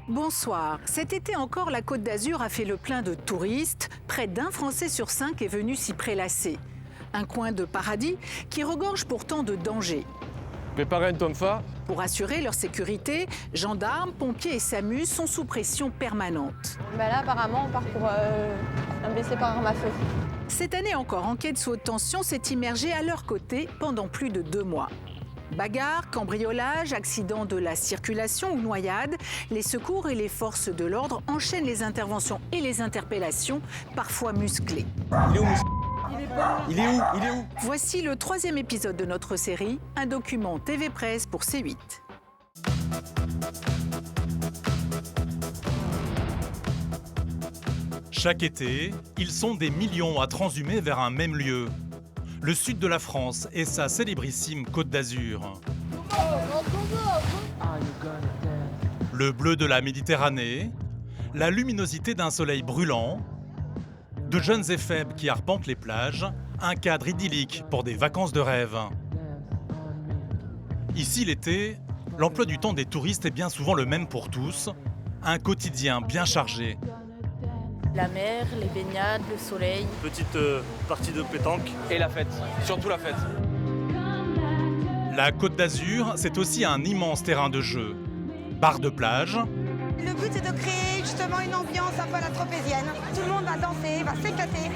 Bonsoir. Cet été encore, la Côte d'Azur a fait le plein de touristes. Près d'un Français sur 5 est venu s'y prélasser. Un coin de paradis qui regorge pourtant de dangers. Préparez un tonfa. Pour assurer leur sécurité, gendarmes, pompiers et SAMU sont sous pression permanente. Là, apparemment, on part pour un blessé par arme à feu. Cette année encore, Enquête sous haute tension s'est immergée à leur côté pendant plus de 2 mois. Bagarres, cambriolages, accidents de la circulation ou noyades, les secours et les forces de l'ordre enchaînent les interventions et les interpellations, parfois musclées. Il est où? Voici le 3e épisode de notre série, un document TV Presse pour C8. Chaque été, ils sont des millions à transhumer vers un même lieu. Le sud de la France et sa célébrissime Côte d'Azur. Le bleu de la Méditerranée, la luminosité d'un soleil brûlant, de jeunes et faibles qui arpentent les plages, un cadre idyllique pour des vacances de rêve. Ici l'été, l'emploi du temps des touristes est bien souvent le même pour tous, un quotidien bien chargé. La mer, les baignades, le soleil. Petite partie de pétanque. Et la fête, surtout la fête. La Côte d'Azur, c'est aussi un immense terrain de jeu. Bar de plage. Le but, c'est de créer justement une ambiance un peu à la tropézienne. Tout le monde va danser, va s'éclater.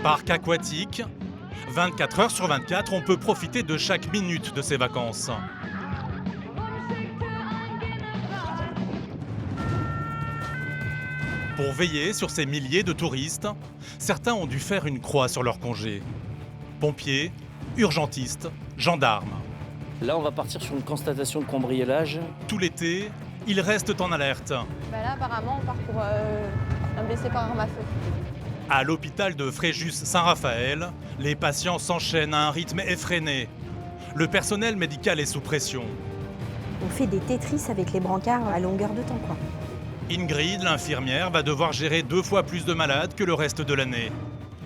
Parc aquatique. 24 heures sur 24, on peut profiter de chaque minute de ses vacances. Pour veiller sur ces milliers de touristes, certains ont dû faire une croix sur leur congé. Pompiers, urgentistes, gendarmes. Là, on va partir sur une constatation de cambriolage. Tout l'été, ils restent en alerte. Là, apparemment, on part pour un blessé par arme à feu. À l'hôpital de Fréjus-Saint-Raphaël, les patients s'enchaînent à un rythme effréné. Le personnel médical est sous pression. On fait des Tetris avec les brancards à longueur de temps, quoi. Ingrid, l'infirmière, va devoir gérer 2 fois plus de malades que le reste de l'année,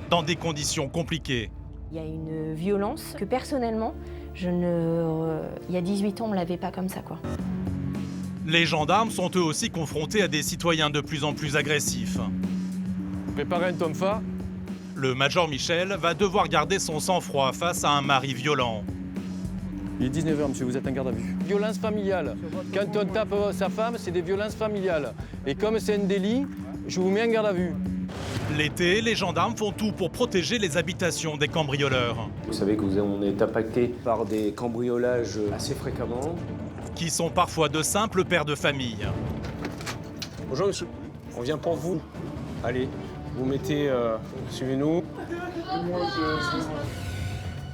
dans des conditions compliquées. Il y a une violence que personnellement, il y a 18 ans, on ne l'avait pas comme ça, quoi. Les gendarmes sont eux aussi confrontés à des citoyens de plus en plus agressifs. Préparez un tonfa. Le major Michel va devoir garder son sang-froid face à un mari violent. Il est 19h, monsieur, vous êtes en garde à vue. Violence familiale. Quand on tape sa femme, c'est des violences familiales. Et comme c'est un délit, je vous mets en garde à vue. L'été, les gendarmes font tout pour protéger les habitations des cambrioleurs. Vous savez qu'on est impacté par des cambriolages assez fréquemment. Qui sont parfois de simples pères de famille. Bonjour monsieur, on vient pour vous. Allez, vous mettez, suivez-nous.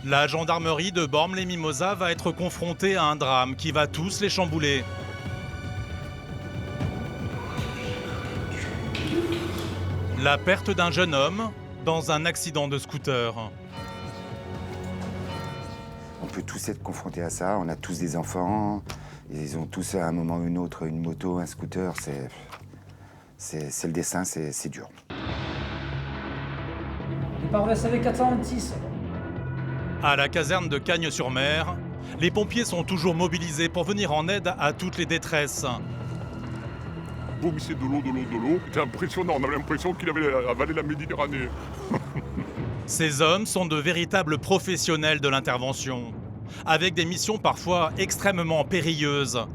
La gendarmerie de Bormes-les-Mimosas va être confrontée à un drame qui va tous les chambouler. La perte d'un jeune homme dans un accident de scooter. On peut tous être confrontés à ça, on a tous des enfants, ils ont tous à un moment ou un autre une moto, un scooter, c'est le destin, c'est dur. Départ de SAV 426. À la caserne de Cagnes-sur-Mer, les pompiers sont toujours mobilisés pour venir en aide à toutes les détresses. Vomissait de l'eau. C'était impressionnant, on avait l'impression qu'il avait avalé la Méditerranée. Ces hommes sont de véritables professionnels de l'intervention, avec des missions parfois extrêmement périlleuses,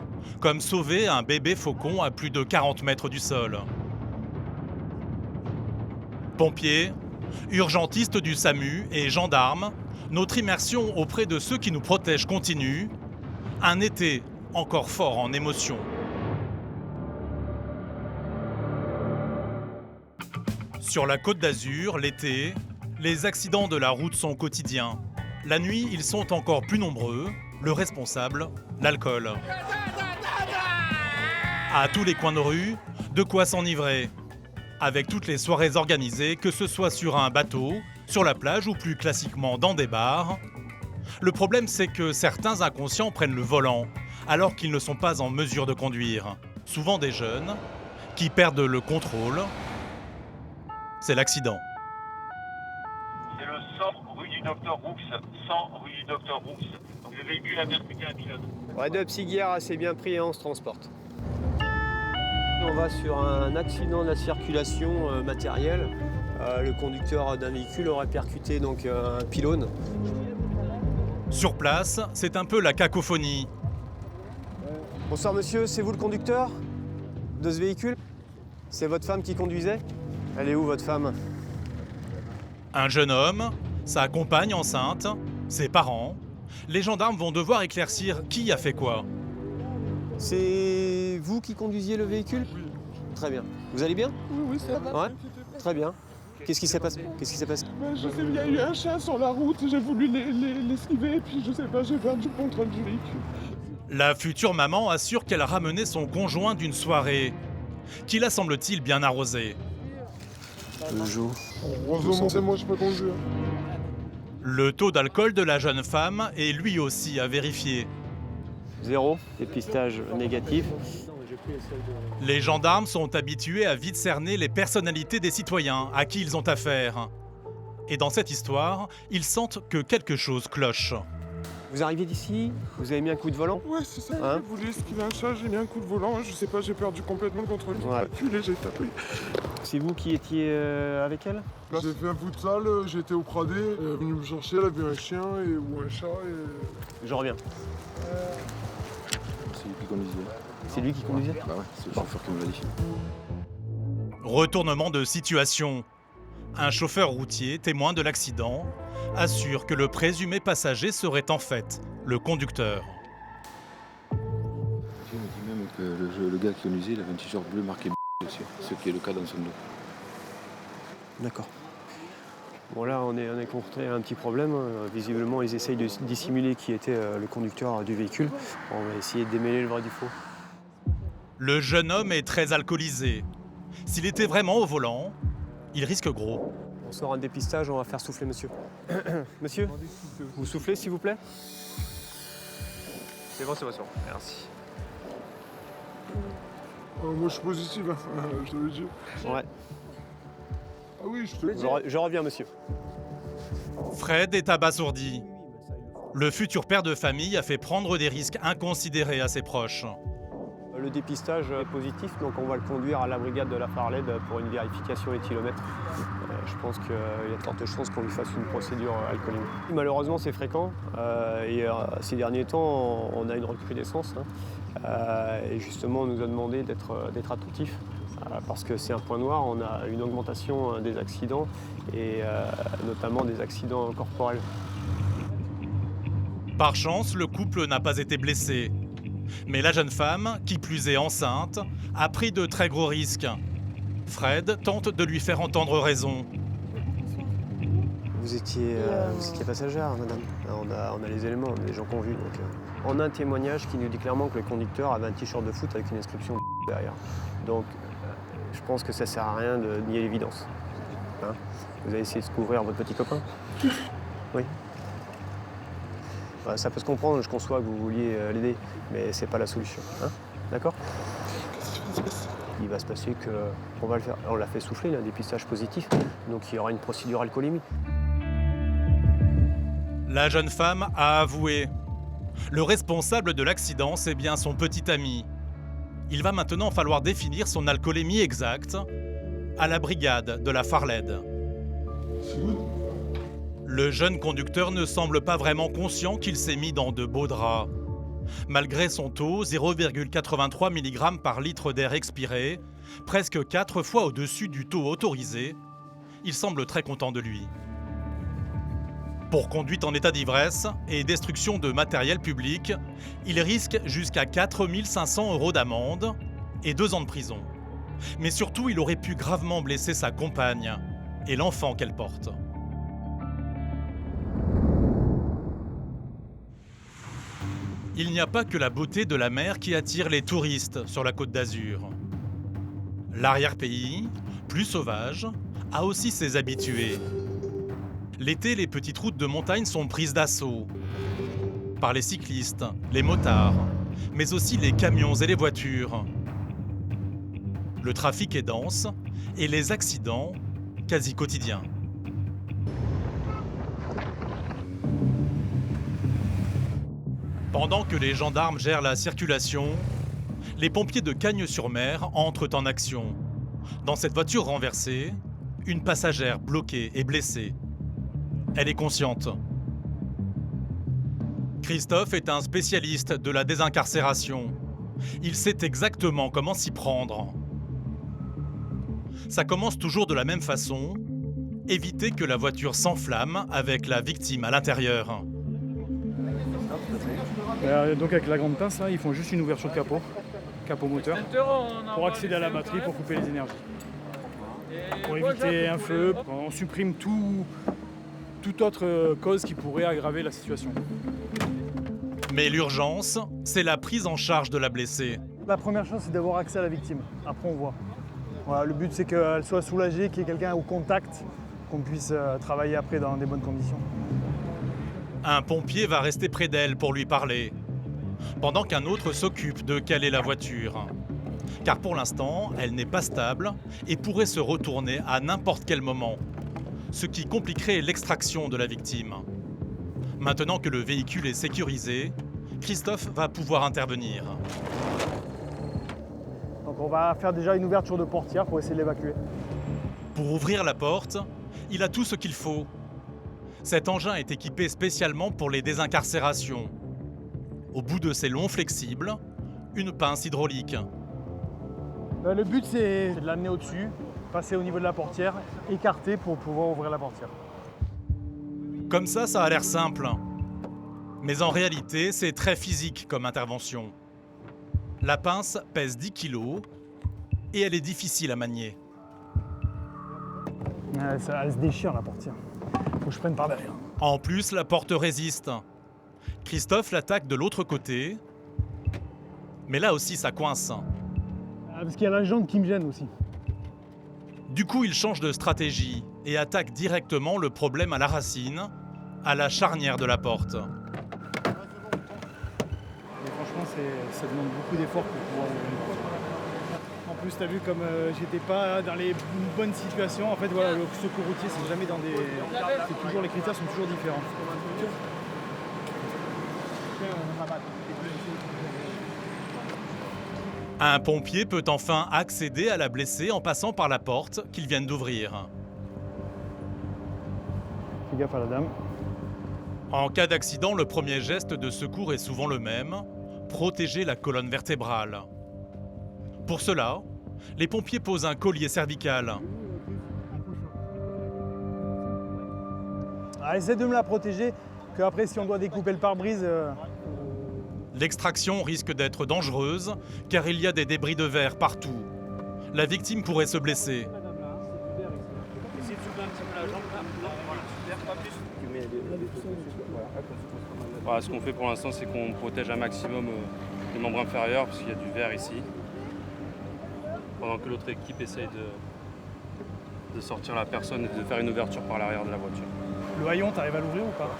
comme sauver un bébé faucon à plus de 40 mètres du sol. Pompiers, urgentistes du SAMU et gendarmes, notre immersion auprès de ceux qui nous protègent continue. Un été encore fort en émotions. Sur la Côte d'Azur, l'été, les accidents de la route sont quotidiens. La nuit, ils sont encore plus nombreux. Le responsable, l'alcool. À tous les coins de rue, de quoi s'enivrer. Avec toutes les soirées organisées, que ce soit sur un bateau, sur la plage ou plus classiquement dans des bars. Le problème, c'est que certains inconscients prennent le volant, alors qu'ils ne sont pas en mesure de conduire. Souvent des jeunes, qui perdent le contrôle. C'est l'accident. C'est le 100 rue du Docteur Roux. 100 rue du Docteur Roux. Donc le véhicule a percuté un pilote. Ouais, 2 psychiatres assez bien pris et on se transporte. On va sur un accident de la circulation matérielle. Le conducteur d'un véhicule aurait percuté donc un pylône. Sur place, c'est un peu la cacophonie. Bonsoir monsieur, c'est vous le conducteur de ce véhicule? C'est votre femme qui conduisait? Elle est où votre femme? Un jeune homme, sa compagne enceinte, ses parents. Les gendarmes vont devoir éclaircir qui a fait quoi. C'est vous qui conduisiez le véhicule? Oui. Très bien. Vous allez bien? Oui, ça va. Ouais. Très bien. Qu'est-ce qui s'est passé? Je sais, il y a eu un chien sur la route, j'ai voulu l'esquiver, et puis je sais pas, j'ai perdu le contrôle du véhicule. La future maman assure qu'elle a ramené son conjoint d'une soirée, qui la semble-t-il bien arrosée. Bonjour. Heureusement, c'est moi, je peux conduire. Le taux d'alcool de la jeune femme est lui aussi à vérifier. 0, dépistage négatif. Les gendarmes sont habitués à vite cerner les personnalités des citoyens à qui ils ont affaire. Et dans cette histoire, ils sentent que quelque chose cloche. Vous arrivez d'ici, vous avez mis un coup de volant? Ouais, c'est ça, j'ai voulu esquiver un chat, j'ai mis un coup de volant, je sais pas, j'ai perdu complètement le contrôle du véhicule et j'ai tapé. C'est vous qui étiez avec elle? J'ai fait un futsal, j'ai été au Pradé, elle est venue me chercher, elle a vu un chien ou un chat et... Je reviens. C'est lui qui conduisait. C'est lui qui conduisait? Bah ouais, c'est le chauffeur qui me l'a dit. Retournement de situation. Un chauffeur routier, témoin de l'accident, assure que le présumé passager serait en fait le conducteur. Il me dit même que le gars qui conduisait, il avait un t-shirt bleu marqué dessus, ce qui est le cas dans son dos. D'accord. Bon là, on est confronté à un petit problème. Visiblement, ils essayent de dissimuler qui était le conducteur du véhicule. On va essayer de démêler le vrai du faux. Le jeune homme est très alcoolisé. S'il était vraiment au volant, il risque gros. On sort un dépistage, on va faire souffler monsieur. Monsieur, vous soufflez s'il vous plaît? C'est bon, merci. Moi je suis positif, je te le dis. Ouais. Ah oui, je te le dis. Je reviens monsieur. Fred est abasourdi. Le futur père de famille a fait prendre des risques inconsidérés à ses proches. Le dépistage est positif, donc on va le conduire à la brigade de la Farled pour une vérification éthylomètre. Je pense qu'il y a de fortes chances qu'on lui fasse une procédure alcoolémique. Malheureusement, c'est fréquent et ces derniers temps, on a une recrudescence. Et justement, on nous a demandé d'être attentifs parce que c'est un point noir. On a une augmentation des accidents et notamment des accidents corporels. Par chance, le couple n'a pas été blessé. Mais la jeune femme, qui plus est enceinte, a pris de très gros risques. Fred tente de lui faire entendre raison. Vous étiez passagère, madame. On a les éléments, on a des gens qui ont vu. Donc, on a un témoignage qui nous dit clairement que le conducteur avait un t-shirt de foot avec une inscription derrière. Donc, je pense que ça sert à rien de nier l'évidence. Hein? Vous avez essayé de couvrir votre petit copain? Oui. Ça peut se comprendre, je conçois que vous vouliez l'aider, mais c'est pas la solution. Hein? D'accord? Il va se passer qu'on va le faire. On l'a fait souffler, il a un dépistage positif, donc il y aura une procédure alcoolémique. La jeune femme a avoué. Le responsable de l'accident, c'est bien son petit ami. Il va maintenant falloir définir son alcoolémie exacte à la brigade de la Farled. Le jeune conducteur ne semble pas vraiment conscient qu'il s'est mis dans de beaux draps. Malgré son taux, 0,83 mg par litre d'air expiré, presque 4 fois au-dessus du taux autorisé, il semble très content de lui. Pour conduite en état d'ivresse et destruction de matériel public, il risque jusqu'à 4 500 € d'amende et 2 ans de prison. Mais surtout, il aurait pu gravement blesser sa compagne et l'enfant qu'elle porte. Il n'y a pas que la beauté de la mer qui attire les touristes sur la Côte d'Azur. L'arrière-pays, plus sauvage, a aussi ses habitués. L'été, les petites routes de montagne sont prises d'assaut par les cyclistes, les motards, mais aussi les camions et les voitures. Le trafic est dense et les accidents quasi quotidiens. Pendant que les gendarmes gèrent la circulation, Les pompiers de Cagnes-sur-Mer entrent en action. Dans cette voiture renversée, une passagère bloquée et blessée. Elle est consciente. Christophe est un spécialiste de la désincarcération. Il sait exactement comment s'y prendre. Ça commence toujours de la même façon. Éviter que la voiture s'enflamme avec la victime à l'intérieur. Donc avec la grande pince, là, ils font juste une ouverture de capot moteur, pour accéder à la batterie, pour couper les énergies. Pour éviter un feu, on supprime toute autre cause qui pourrait aggraver la situation. Mais l'urgence, c'est la prise en charge de la blessée. La première chose, c'est d'avoir accès à la victime. Après, on voit. Voilà, le but, c'est qu'elle soit soulagée, qu'il y ait quelqu'un au contact, qu'on puisse travailler après dans des bonnes conditions. Un pompier va rester près d'elle pour lui parler, pendant qu'un autre s'occupe de caler la voiture. Car pour l'instant, elle n'est pas stable et pourrait se retourner à n'importe quel moment, ce qui compliquerait l'extraction de la victime. Maintenant que le véhicule est sécurisé, Christophe va pouvoir intervenir. Donc on va faire déjà une ouverture de portière pour essayer de l'évacuer. Pour ouvrir la porte, il a tout ce qu'il faut. Cet engin est équipé spécialement pour les désincarcérations. Au bout de ses longs flexibles, une pince hydraulique. Le but, c'est de l'amener au-dessus, passer au niveau de la portière, écarter pour pouvoir ouvrir la portière. Comme ça a l'air simple. Mais en réalité, c'est très physique comme intervention. La pince pèse 10 kg et elle est difficile à manier. Elle se déchire, la portière. Faut que je prenne par derrière. En plus, la porte résiste. Christophe l'attaque de l'autre côté. Mais là aussi, ça coince. Parce qu'il y a la jambe qui me gêne aussi. Du coup, il change de stratégie et attaque directement le problème à la racine, à la charnière de la porte. Et franchement, ça demande beaucoup d'efforts pour pouvoir ouvrir une porte. En plus, tu as vu comme j'étais pas dans les bonnes situations. En fait, voilà, le secours routier, c'est jamais dans des... les critères sont toujours différents. Un pompier peut enfin accéder à la blessée en passant par la porte qu'ils viennent d'ouvrir. Fais gaffe à la dame. En cas d'accident, le premier geste de secours est souvent le même, protéger la colonne vertébrale. Pour cela, les pompiers posent un collier cervical. Essaie de me la protéger, qu'après si on doit découper le pare-brise... L'extraction risque d'être dangereuse car il y a des débris de verre partout. La victime pourrait se blesser. Voilà, ce qu'on fait pour l'instant, c'est qu'on protège un maximum les membres inférieurs parce qu'il y a du verre ici. Pendant que l'autre équipe essaye de sortir la personne et de faire une ouverture par l'arrière de la voiture. Le haillon, t'arrives à l'ouvrir ou pas?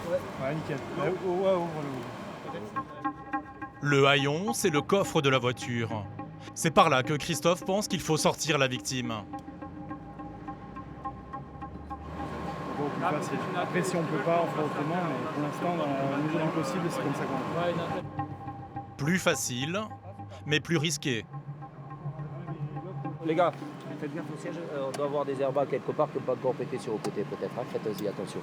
Ouais, nickel. Le haillon, c'est le coffre de la voiture. C'est par là que Christophe pense qu'il faut sortir la victime. Après, si on peut pas, on fera autrement, mais pour l'instant, dans la mesure du possible, c'est comme ça qu'on fait. Plus facile, mais plus risqué. Les gars, faites bien au siège, on doit avoir des airbags quelque part qui ne peuvent pas encore péter sur le côté peut-être, hein. Faites-y attention.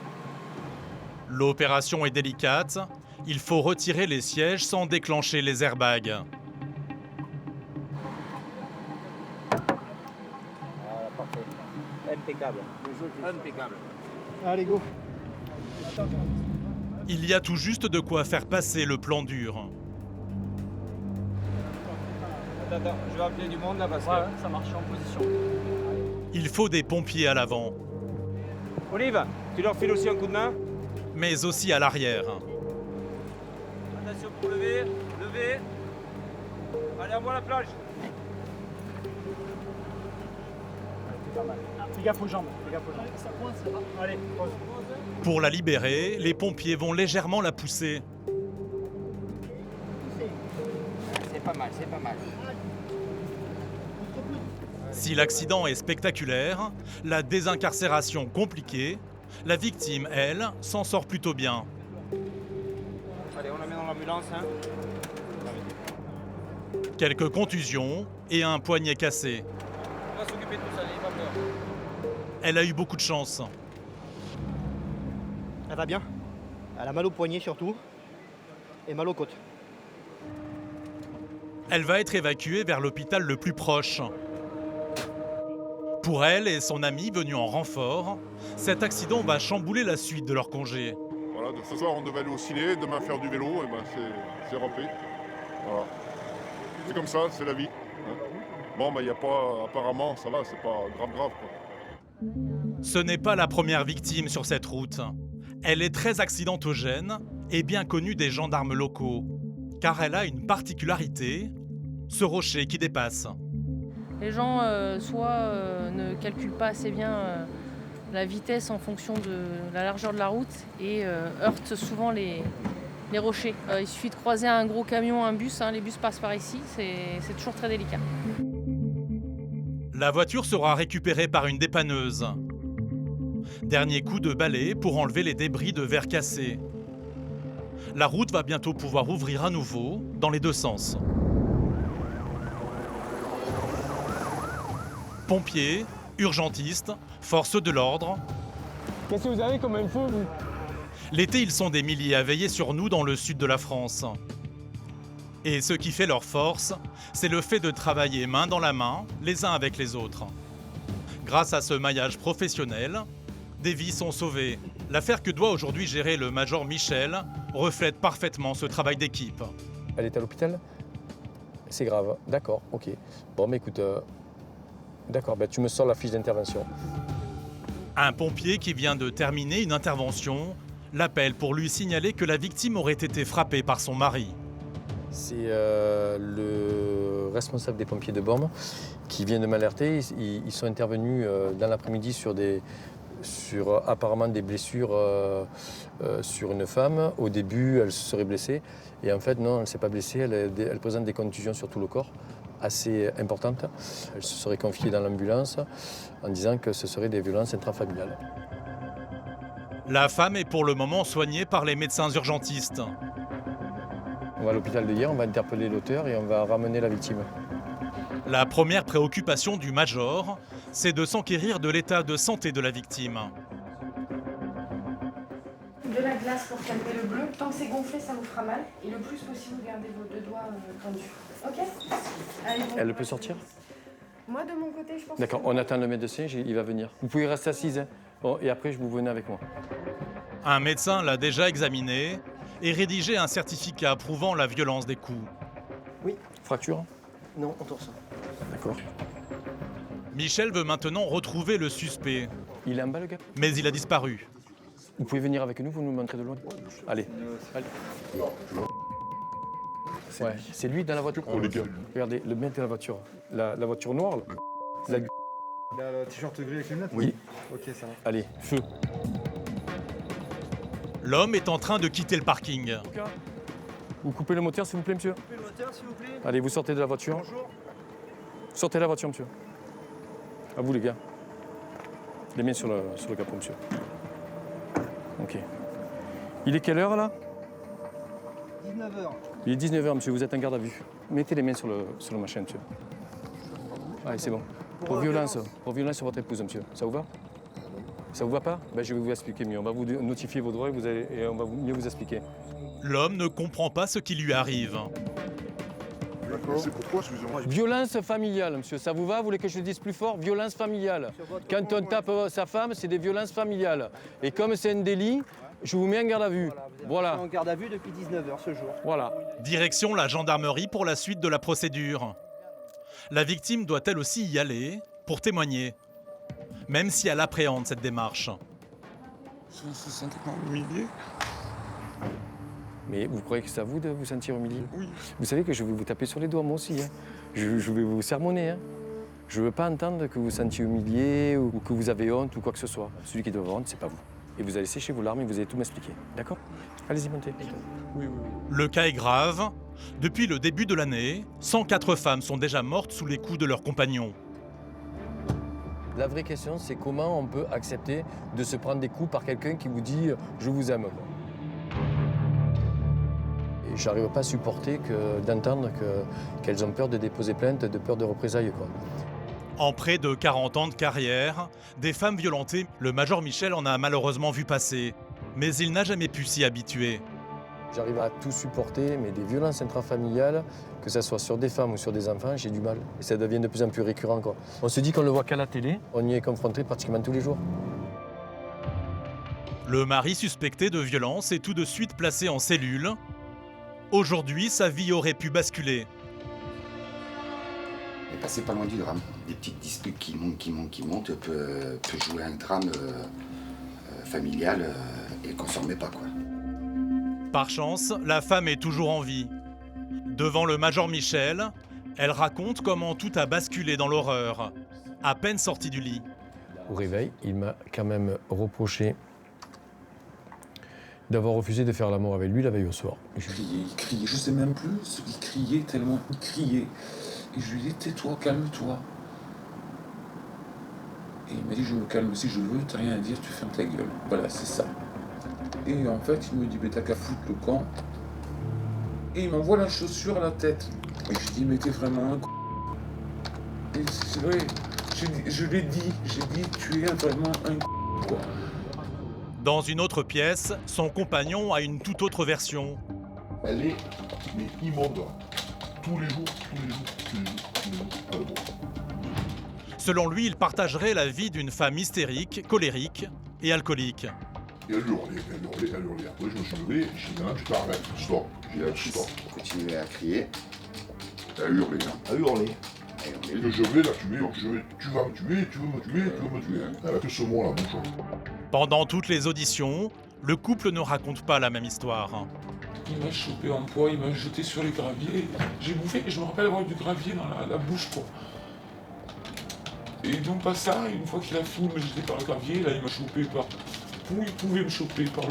L'opération est délicate, il faut retirer les sièges sans déclencher les airbags. Voilà, parfait. Impeccable. Impeccable. Allez, go. Il y a tout juste de quoi faire passer le plan dur. Attends, je vais appeler du monde là parce que ça marche en position. Il faut des pompiers à l'avant. Olive, tu leur files aussi un coup de main? Mais aussi à l'arrière. Attention pour lever, lever. Allez, envoie la plage. Fais gaffe aux jambes, Ça coince là. Allez, pose. Pour la libérer, les pompiers vont légèrement la pousser. C'est pas mal, c'est pas mal. Si l'accident est spectaculaire, la désincarcération compliquée, la victime, elle, s'en sort plutôt bien. Allez, on la met dans l'ambulance. Hein. quelques contusions et un poignet cassé. On va s'occuper de tout ça, les mamans. Elle a eu beaucoup de chance. Elle va bien. Elle a mal au poignet surtout et mal aux côtes. Elle va être évacuée vers l'hôpital le plus proche. Pour elle et son ami venu en renfort, cet accident va chambouler la suite de leur congé. Voilà, ce soir on devait aller au ciné, demain faire du vélo, et ben c'est rempli. Voilà. C'est comme ça, c'est la vie. Bon, il n'y a pas, apparemment, ça va, c'est pas grave quoi. Ce n'est pas la première victime sur cette route. Elle est très accidentogène et bien connue des gendarmes locaux, car elle a une particularité, ce rocher qui dépasse. Les gens soit ne calculent pas assez bien la vitesse en fonction de la largeur de la route et heurtent souvent les rochers. Il suffit de croiser un gros camion, un bus, les bus passent par ici, c'est toujours très délicat. La voiture sera récupérée par une dépanneuse. Dernier coup de balai pour enlever les débris de verre cassés. La route va bientôt pouvoir ouvrir à nouveau dans les deux sens. Pompiers, urgentistes, forces de l'ordre. Qu'est-ce que vous avez comme info, vous? L'été, ils sont des milliers à veiller sur nous dans le sud de la France. Et ce qui fait leur force, c'est le fait de travailler main dans la main, les uns avec les autres. Grâce à ce maillage professionnel, des vies sont sauvées. L'affaire que doit aujourd'hui gérer le major Michel reflète parfaitement ce travail d'équipe. Elle est à l'hôpital? C'est grave, d'accord, ok. Bon, mais écoute, d'accord, tu me sors la fiche d'intervention. Un pompier qui vient de terminer une intervention l'appelle pour lui signaler que la victime aurait été frappée par son mari. C'est le responsable des pompiers de Bormes qui vient de m'alerter. Ils sont intervenus dans l'après-midi sur apparemment des blessures sur une femme. Au début, elle se serait blessée. Et en fait, non, elle ne s'est pas blessée. Elle présente des contusions sur tout le corps, assez importantes. Elle se serait confiée dans l'ambulance en disant que ce seraient des violences intrafamiliales. La femme est pour le moment soignée par les médecins urgentistes. On va à l'hôpital de hier, on va interpeller l'auteur et on va ramener la victime. La première préoccupation du major, c'est de s'enquérir de l'état de santé de la victime. De la glace pour calmer le bleu. Tant que c'est gonflé, ça vous fera mal. Et le plus possible, vous gardez vos deux doigts tendus. Ok? Allez, bon. Elle peut sortir? Moi, de mon côté, je pense. D'accord, on attend le médecin, il va venir. Vous pouvez rester assise, hein. Bon, et après, vous venez avec moi. Un médecin l'a déjà examinée et rédigé un certificat prouvant la violence des coups. Oui. Fracture? Non, on torse. D'accord. Michel veut maintenant retrouver le suspect. Il est en bas, le gars? Mais il a disparu. Vous pouvez venir avec nous, vous nous montrez de loin? Allez. Allez. Ouais, c'est lui dans la voiture. Oh, les gars. Regardez, le mec dans la voiture. La voiture noire, là. Il a le t-shirt gris avec les lunettes? Oui. Ok, ça va. Allez, feu. L'homme est en train de quitter le parking. Vous coupez le moteur, s'il vous plaît, monsieur? Coupez le moteur, s'il vous plaît. Allez, vous sortez de la voiture. Bonjour. Sortez de la voiture, monsieur. À vous, les gars. Les mains sur le capot, monsieur. Ok. Il est quelle heure, là? 19h. Il est 19h, monsieur, vous êtes en garde à vue. Mettez les mains sur le machin, monsieur. Allez, c'est bon. Pour violence sur votre épouse, monsieur. Ça vous va? Ça vous va pas? Je vais vous expliquer mieux. On va vous notifier vos droits et on va mieux vous expliquer. L'homme ne comprend pas ce qui lui arrive. D'accord. C'est pourquoi, excusez-moi? Violence familiale, monsieur. Ça vous va? Vous voulez que je le dise plus fort? Violence familiale. Quand on tape sa femme, c'est des violences familiales. Et comme c'est un délit, je vous mets en garde à vue. Voilà. En garde à vue depuis 19h ce jour. Voilà. Direction la gendarmerie pour la suite de la procédure. La victime doit elle aussi y aller pour témoigner, même si elle appréhende cette démarche. Je me sens humilié. Mais vous croyez que c'est à vous de vous sentir humilié? Oui. Vous savez que je vais vous taper sur les doigts, moi aussi. Hein. Je vais vous sermonner. Hein. Je ne veux pas entendre que vous vous sentiez humilié ou que vous avez honte ou quoi que ce soit. Celui qui doit avoir honte, c'est pas vous. Et vous allez sécher vos larmes et vous allez tout m'expliquer. D'accord? Allez-y, montez. Oui. Le cas est grave. Depuis le début de l'année, 104 femmes sont déjà mortes sous les coups de leurs compagnons. La vraie question, c'est comment on peut accepter de se prendre des coups par quelqu'un qui vous dit « je vous aime ». Et j'arrive pas à supporter d'entendre qu'elles ont peur de déposer plainte, de peur de représailles, quoi. En près de 40 ans de carrière, des femmes violentées, le major Michel en a malheureusement vu passer. Mais il n'a jamais pu s'y habituer. J'arrive à tout supporter, mais des violences intrafamiliales, que ce soit sur des femmes ou sur des enfants, j'ai du mal. Et ça devient de plus en plus récurrent, quoi. On se dit qu'on le voit qu'à la télé, on y est confronté pratiquement tous les jours. Le mari suspecté de violence est tout de suite placé en cellule. Aujourd'hui, sa vie aurait pu basculer. Et passer pas loin du drame. Des petites disputes qui montent peut jouer un drame familial et qu'on s'en remet pas, quoi. Par chance, la femme est toujours en vie. Devant le major Michel, elle raconte comment tout a basculé dans l'horreur, à peine sortie du lit. Au réveil, il m'a quand même reproché d'avoir refusé de faire l'amour avec lui la veille au soir. Il criait, je sais même plus ce qu'il criait, tellement il criait. Et je lui dis, tais-toi, calme-toi. Et il m'a dit, je me calme si je veux, t'as rien à dire, tu fermes ta gueule. Voilà, c'est ça. Et en fait, il me dit, mais t'as qu'à foutre le camp. Et il m'envoie la chaussure à la tête. Et je dis, mais t'es vraiment un c***. Et c'est vrai, je l'ai dit, j'ai dit, tu es vraiment un c***, quoi. Dans une autre pièce, son compagnon a une toute autre version. Elle est immonde. Tous les jours. Selon lui, il partagerait la vie d'une femme hystérique, colérique et alcoolique. Et elle hurlait. Après, je me suis levé, j'ai dit, non, tu t'arrêtes, stop. J'ai dit, stop. Continuer à crier. Elle hurlait. Et je vais la tuer, tu vas me tuer, tu veux me tuer. Elle a que ce mot à la bouche. Pendant toutes les auditions, le couple ne raconte pas la même histoire. Il m'a chopé en poids, il m'a jeté sur les graviers. J'ai bouffé, je me rappelle avoir du gravier dans la bouche, quoi. Et non pas ça, une fois qu'il a fini de me jeter par le gravier, là il m'a chopé par... Il pouvait me choper par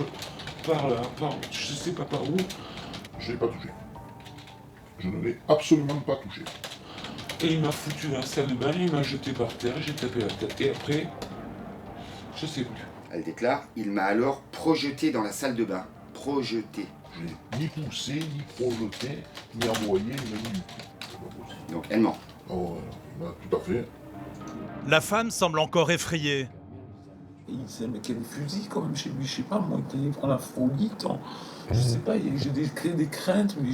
je sais pas par où. Je l'ai pas touché. Je ne l'ai absolument pas touché. Et il m'a foutu dans la salle de bain, il m'a jeté par terre, j'ai tapé la tête. Et après, je sais plus. Elle déclare, il m'a alors projeté dans la salle de bain. Projeté. Je l'ai ni poussé, ni projeté, ni envoyé, ni mis. Donc elle ment. Oh, tout à fait. La femme semble encore effrayée. Il disait, mais quel fusil quand même chez lui, je sais pas, moi, il prend la folie, tant. Je sais pas, j'ai des craintes, mais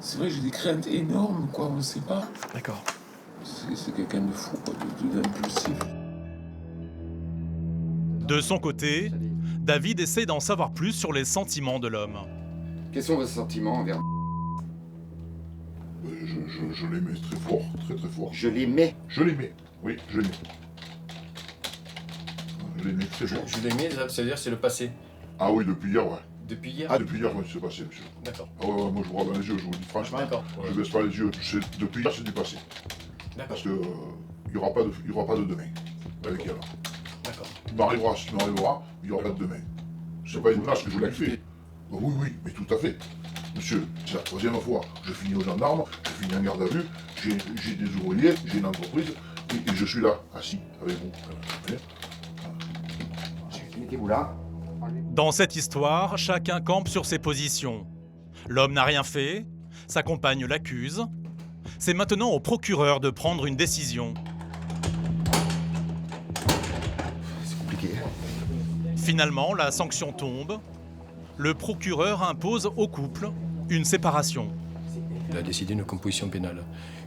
c'est vrai, j'ai des craintes énormes, quoi, on sait pas. D'accord. C'est quelqu'un de fou, quoi, d'impulsif. De son côté, David essaie d'en savoir plus sur les sentiments de l'homme. Quels sont vos sentiments envers... Je l'aimais très fort, très fort. Je l'aimais. Je l'aimais, oui, je l'aimais. Je l'aimais très fort. Je l'aimais, ça veut dire c'est le passé. Ah oui, depuis hier, ouais. Depuis hier? Ah, depuis hier, oui, c'est passé, monsieur. D'accord. Ah ouais, moi je vous regarde dans les yeux, je vous dis franchement. D'accord. Je baisse pas les yeux, depuis hier, c'est du passé. D'accord. Parce que il n'y aura pas de demain avec elle. D'accord. Il m'arrivera ce qui m'arrivera, il n'y aura pas de demain. C'est pas une menace que je vous l'ai fait. Oui, mais tout à fait. Monsieur, c'est la troisième fois. Je finis aux gendarmes, je finis en garde à vue, j'ai des ouvriers, j'ai une entreprise, et je suis là, assis avec vous. Mettez-vous là. Dans cette histoire, chacun campe sur ses positions. L'homme n'a rien fait, sa compagne l'accuse. C'est maintenant au procureur de prendre une décision. C'est compliqué. Finalement, la sanction tombe. Le procureur impose au couple une séparation. Il a décidé une composition pénale.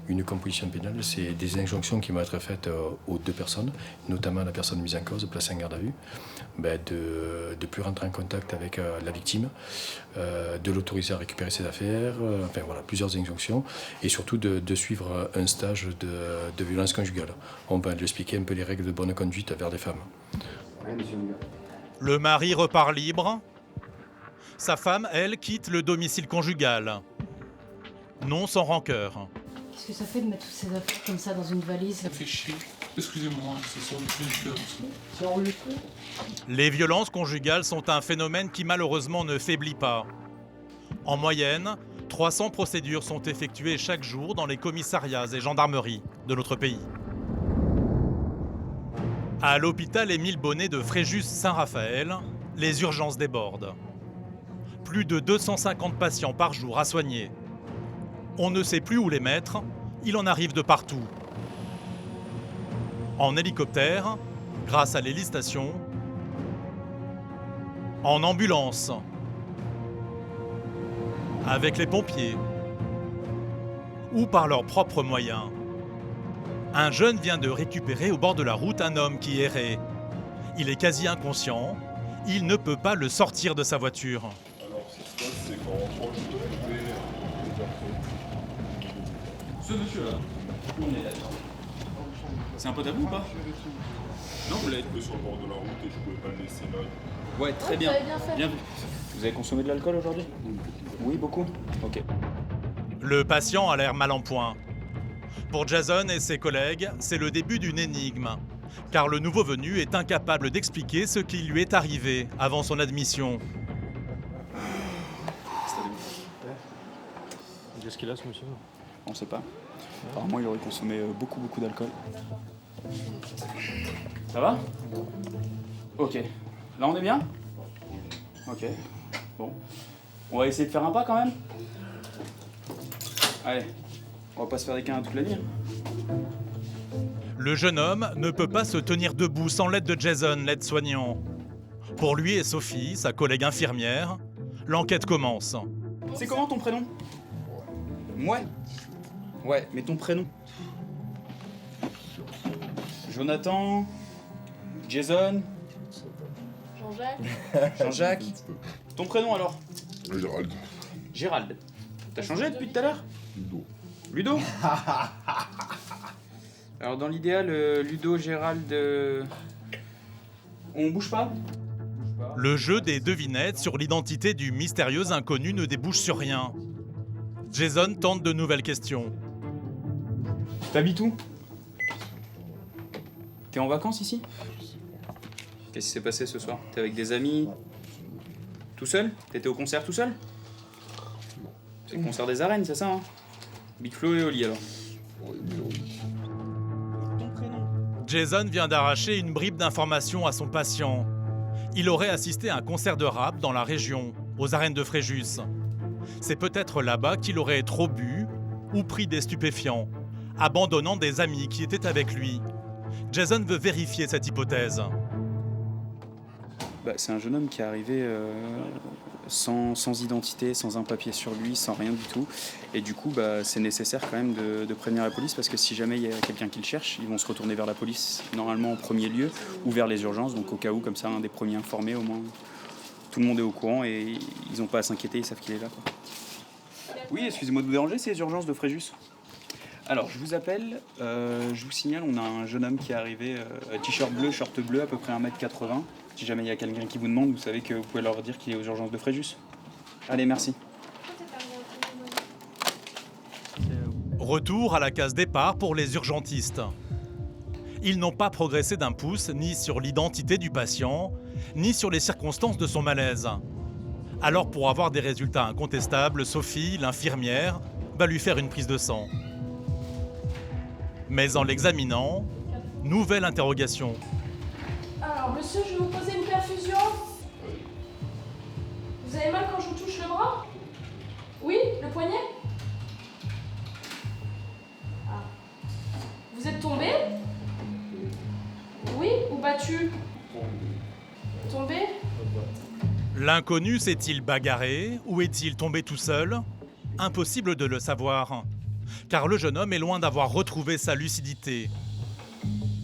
Une composition pénale, c'est des injonctions qui vont être faites aux deux personnes, notamment la personne mise en cause, placée en garde à vue, de ne plus rentrer en contact avec la victime, de l'autoriser à récupérer ses affaires, enfin voilà, plusieurs injonctions, et surtout de suivre un stage de violence conjugale. On va lui expliquer un peu les règles de bonne conduite vers les femmes. Le mari repart libre. Sa femme, elle, quitte le domicile conjugal. Non sans rancœur. Qu'est-ce que ça fait de mettre toutes ces affaires comme ça dans une valise? Ça fait chier. Excusez-moi, c'est sur le président. C'est enregistré? Les violences conjugales sont un phénomène qui malheureusement ne faiblit pas. En moyenne, 300 procédures sont effectuées chaque jour dans les commissariats et gendarmeries de notre pays. À l'hôpital Émile Bonnet de Fréjus-Saint-Raphaël, les urgences débordent. Plus de 250 patients par jour à soigner. On ne sait plus où les mettre, il en arrive de partout. En hélicoptère, grâce à l'hélistation, en ambulance, avec les pompiers, ou par leurs propres moyens. Un jeune vient de récupérer au bord de la route un homme qui errait. Il est quasi inconscient, il ne peut pas le sortir de sa voiture. Alors, ce qui se passe, c'est qu'on reproche de côté les affaires. Ce monsieur-là, on est d'accord. C'est un pote à vous ou pas? Non, vous l'avez trouvé sur le bord de la route et je pouvais pas le laisser là. Ouais, très bien. Bien vu. Vous avez consommé de l'alcool aujourd'hui? Oui, beaucoup. Ok. Le patient a l'air mal en point. Pour Jason et ses collègues, c'est le début d'une énigme, car le nouveau venu est incapable d'expliquer ce qui lui est arrivé avant son admission. Qu'est-ce qu'il a ce monsieur? On sait pas. Apparemment, il aurait consommé beaucoup d'alcool. Ça va? Ok. Là, on est bien? Ok. Bon. On va essayer de faire un pas quand même? Allez. On va pas se faire des câlins toute la nuit. Le jeune homme ne peut pas se tenir debout sans l'aide de Jason, l'aide-soignant. Pour lui et Sophie, sa collègue infirmière, l'enquête commence. C'est comment ton prénom? Ouais. Ouais, mais ton prénom? Jonathan? Jason? Jean-Jacques? Jean-Jacques? Ton prénom alors? Gérald. Gérald. T'as changé depuis tout à l'heure? Ludo. Ludo? Alors dans l'idéal, Ludo, Gérald... On bouge pas? Le jeu des devinettes sur l'identité du mystérieux inconnu ne débouche sur rien. Jason tente de nouvelles questions. T'habites où? T'es en vacances ici? Qu'est-ce qui s'est passé ce soir? T'es avec des amis? Tout seul? T'étais au concert tout seul? C'est le concert des arènes, c'est ça, hein? Big Flo et Oli alors. Jason vient d'arracher une bribe d'information à son patient. Il aurait assisté à un concert de rap dans la région, aux arènes de Fréjus. C'est peut-être là-bas qu'il aurait trop bu ou pris des stupéfiants, abandonnant des amis qui étaient avec lui. Jason veut vérifier cette hypothèse. Bah, c'est un jeune homme qui est arrivé sans identité, sans un papier sur lui, sans rien du tout. Et du coup, bah, c'est nécessaire quand même de prévenir la police parce que si jamais il y a quelqu'un qui le cherche, ils vont se retourner vers la police, normalement en premier lieu, ou vers les urgences. Donc au cas où, comme ça, un des premiers informés, au moins, tout le monde est au courant et ils n'ont pas à s'inquiéter, ils savent qu'il est là, quoi. Oui, excusez-moi de vous déranger, c'est les urgences de Fréjus. Alors, je vous appelle, je vous signale, on a un jeune homme qui est arrivé, t-shirt bleu, short bleu, à peu près 1m80. Si jamais il y a quelqu'un qui vous demande, vous savez que vous pouvez leur dire qu'il est aux urgences de Fréjus. Allez, merci. Retour à la case départ pour les urgentistes. Ils n'ont pas progressé d'un pouce ni sur l'identité du patient, ni sur les circonstances de son malaise. Alors pour avoir des résultats incontestables, Sophie, l'infirmière, va lui faire une prise de sang. Mais en l'examinant, nouvelle interrogation. Alors, monsieur, je vais vous poser une perfusion. Vous avez mal quand je vous touche le bras? Oui, le poignet? Ah. Vous êtes tombé? Oui, ou battu? Tombé? L'inconnu s'est-il bagarré ou est-il tombé tout seul? Impossible de le savoir, car le jeune homme est loin d'avoir retrouvé sa lucidité.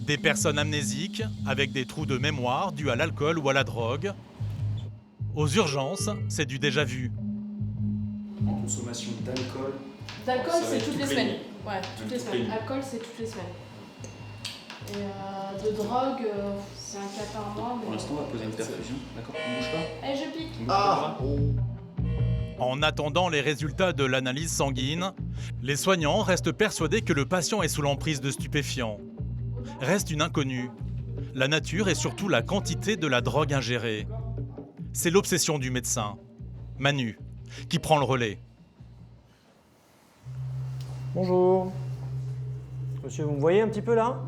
Des personnes amnésiques, avec des trous de mémoire dus à l'alcool ou à la drogue. Aux urgences, c'est du déjà-vu. En consommation d'alcool. D'alcool, ça va c'est être toutes les toutes les semaines. nuits. Ouais, toutes les Toutes semaines. les nuits. Alcool, c'est toutes les semaines. Et de drogue, c'est un cas par mois. Pour l'instant, on va poser une perfusion. D'accord, on bouge pas. Allez, je pique. On bouge pas le bras. En attendant les résultats de l'analyse sanguine, les soignants restent persuadés que le patient est sous l'emprise de stupéfiants. Reste une inconnue, la nature et surtout la quantité de la drogue ingérée. C'est l'obsession du médecin, Manu, qui prend le relais. Bonjour. Monsieur, vous me voyez un petit peu là?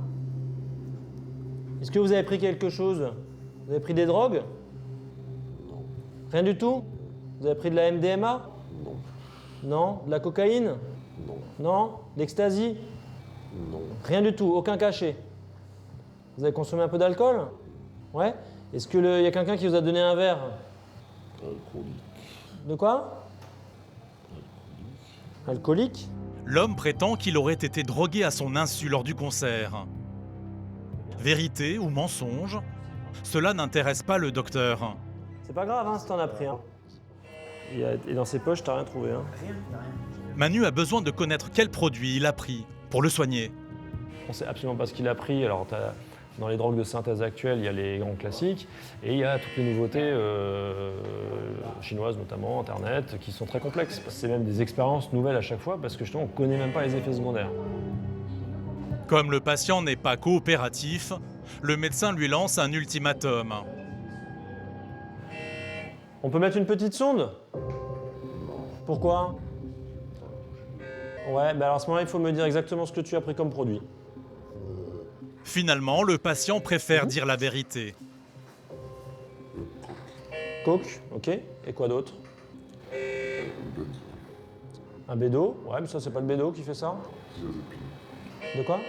Est-ce que vous avez pris quelque chose? Vous avez pris des drogues? Rien du tout? Vous avez pris de la MDMA? Non. Non? De la cocaïne? Non. Non? D'ecstasy? Non. Rien du tout, aucun cachet. Vous avez consommé un peu d'alcool? Ouais. Est-ce qu'il y a quelqu'un qui vous a donné un verre? Alcoolique. De quoi? Alcoolique? L'homme prétend qu'il aurait été drogué à son insu lors du concert. Vérité ou mensonge? Cela n'intéresse pas le docteur. C'est pas grave hein, si t'en as pris. Hein. Et dans ses poches, t'as rien trouvé. Hein. Manu a besoin de connaître quel produit il a pris pour le soigner. On sait absolument pas ce qu'il a pris. Alors, dans les drogues de synthèse actuelles, il y a les grands classiques et il y a toutes les nouveautés chinoises, notamment Internet, qui sont très complexes. C'est même des expériences nouvelles à chaque fois parce que justement, on connaît même pas les effets secondaires. Comme le patient n'est pas coopératif, le médecin lui lance un ultimatum. On peut mettre une petite sonde? Pourquoi? Ouais, alors à ce moment-là, il faut me dire exactement ce que tu as pris comme produit. Finalement, le patient préfère dire la vérité. Coke, ok. Et quoi d'autre? Un bédo? Ouais, mais ça, c'est pas le bédo qui fait ça? De quoi?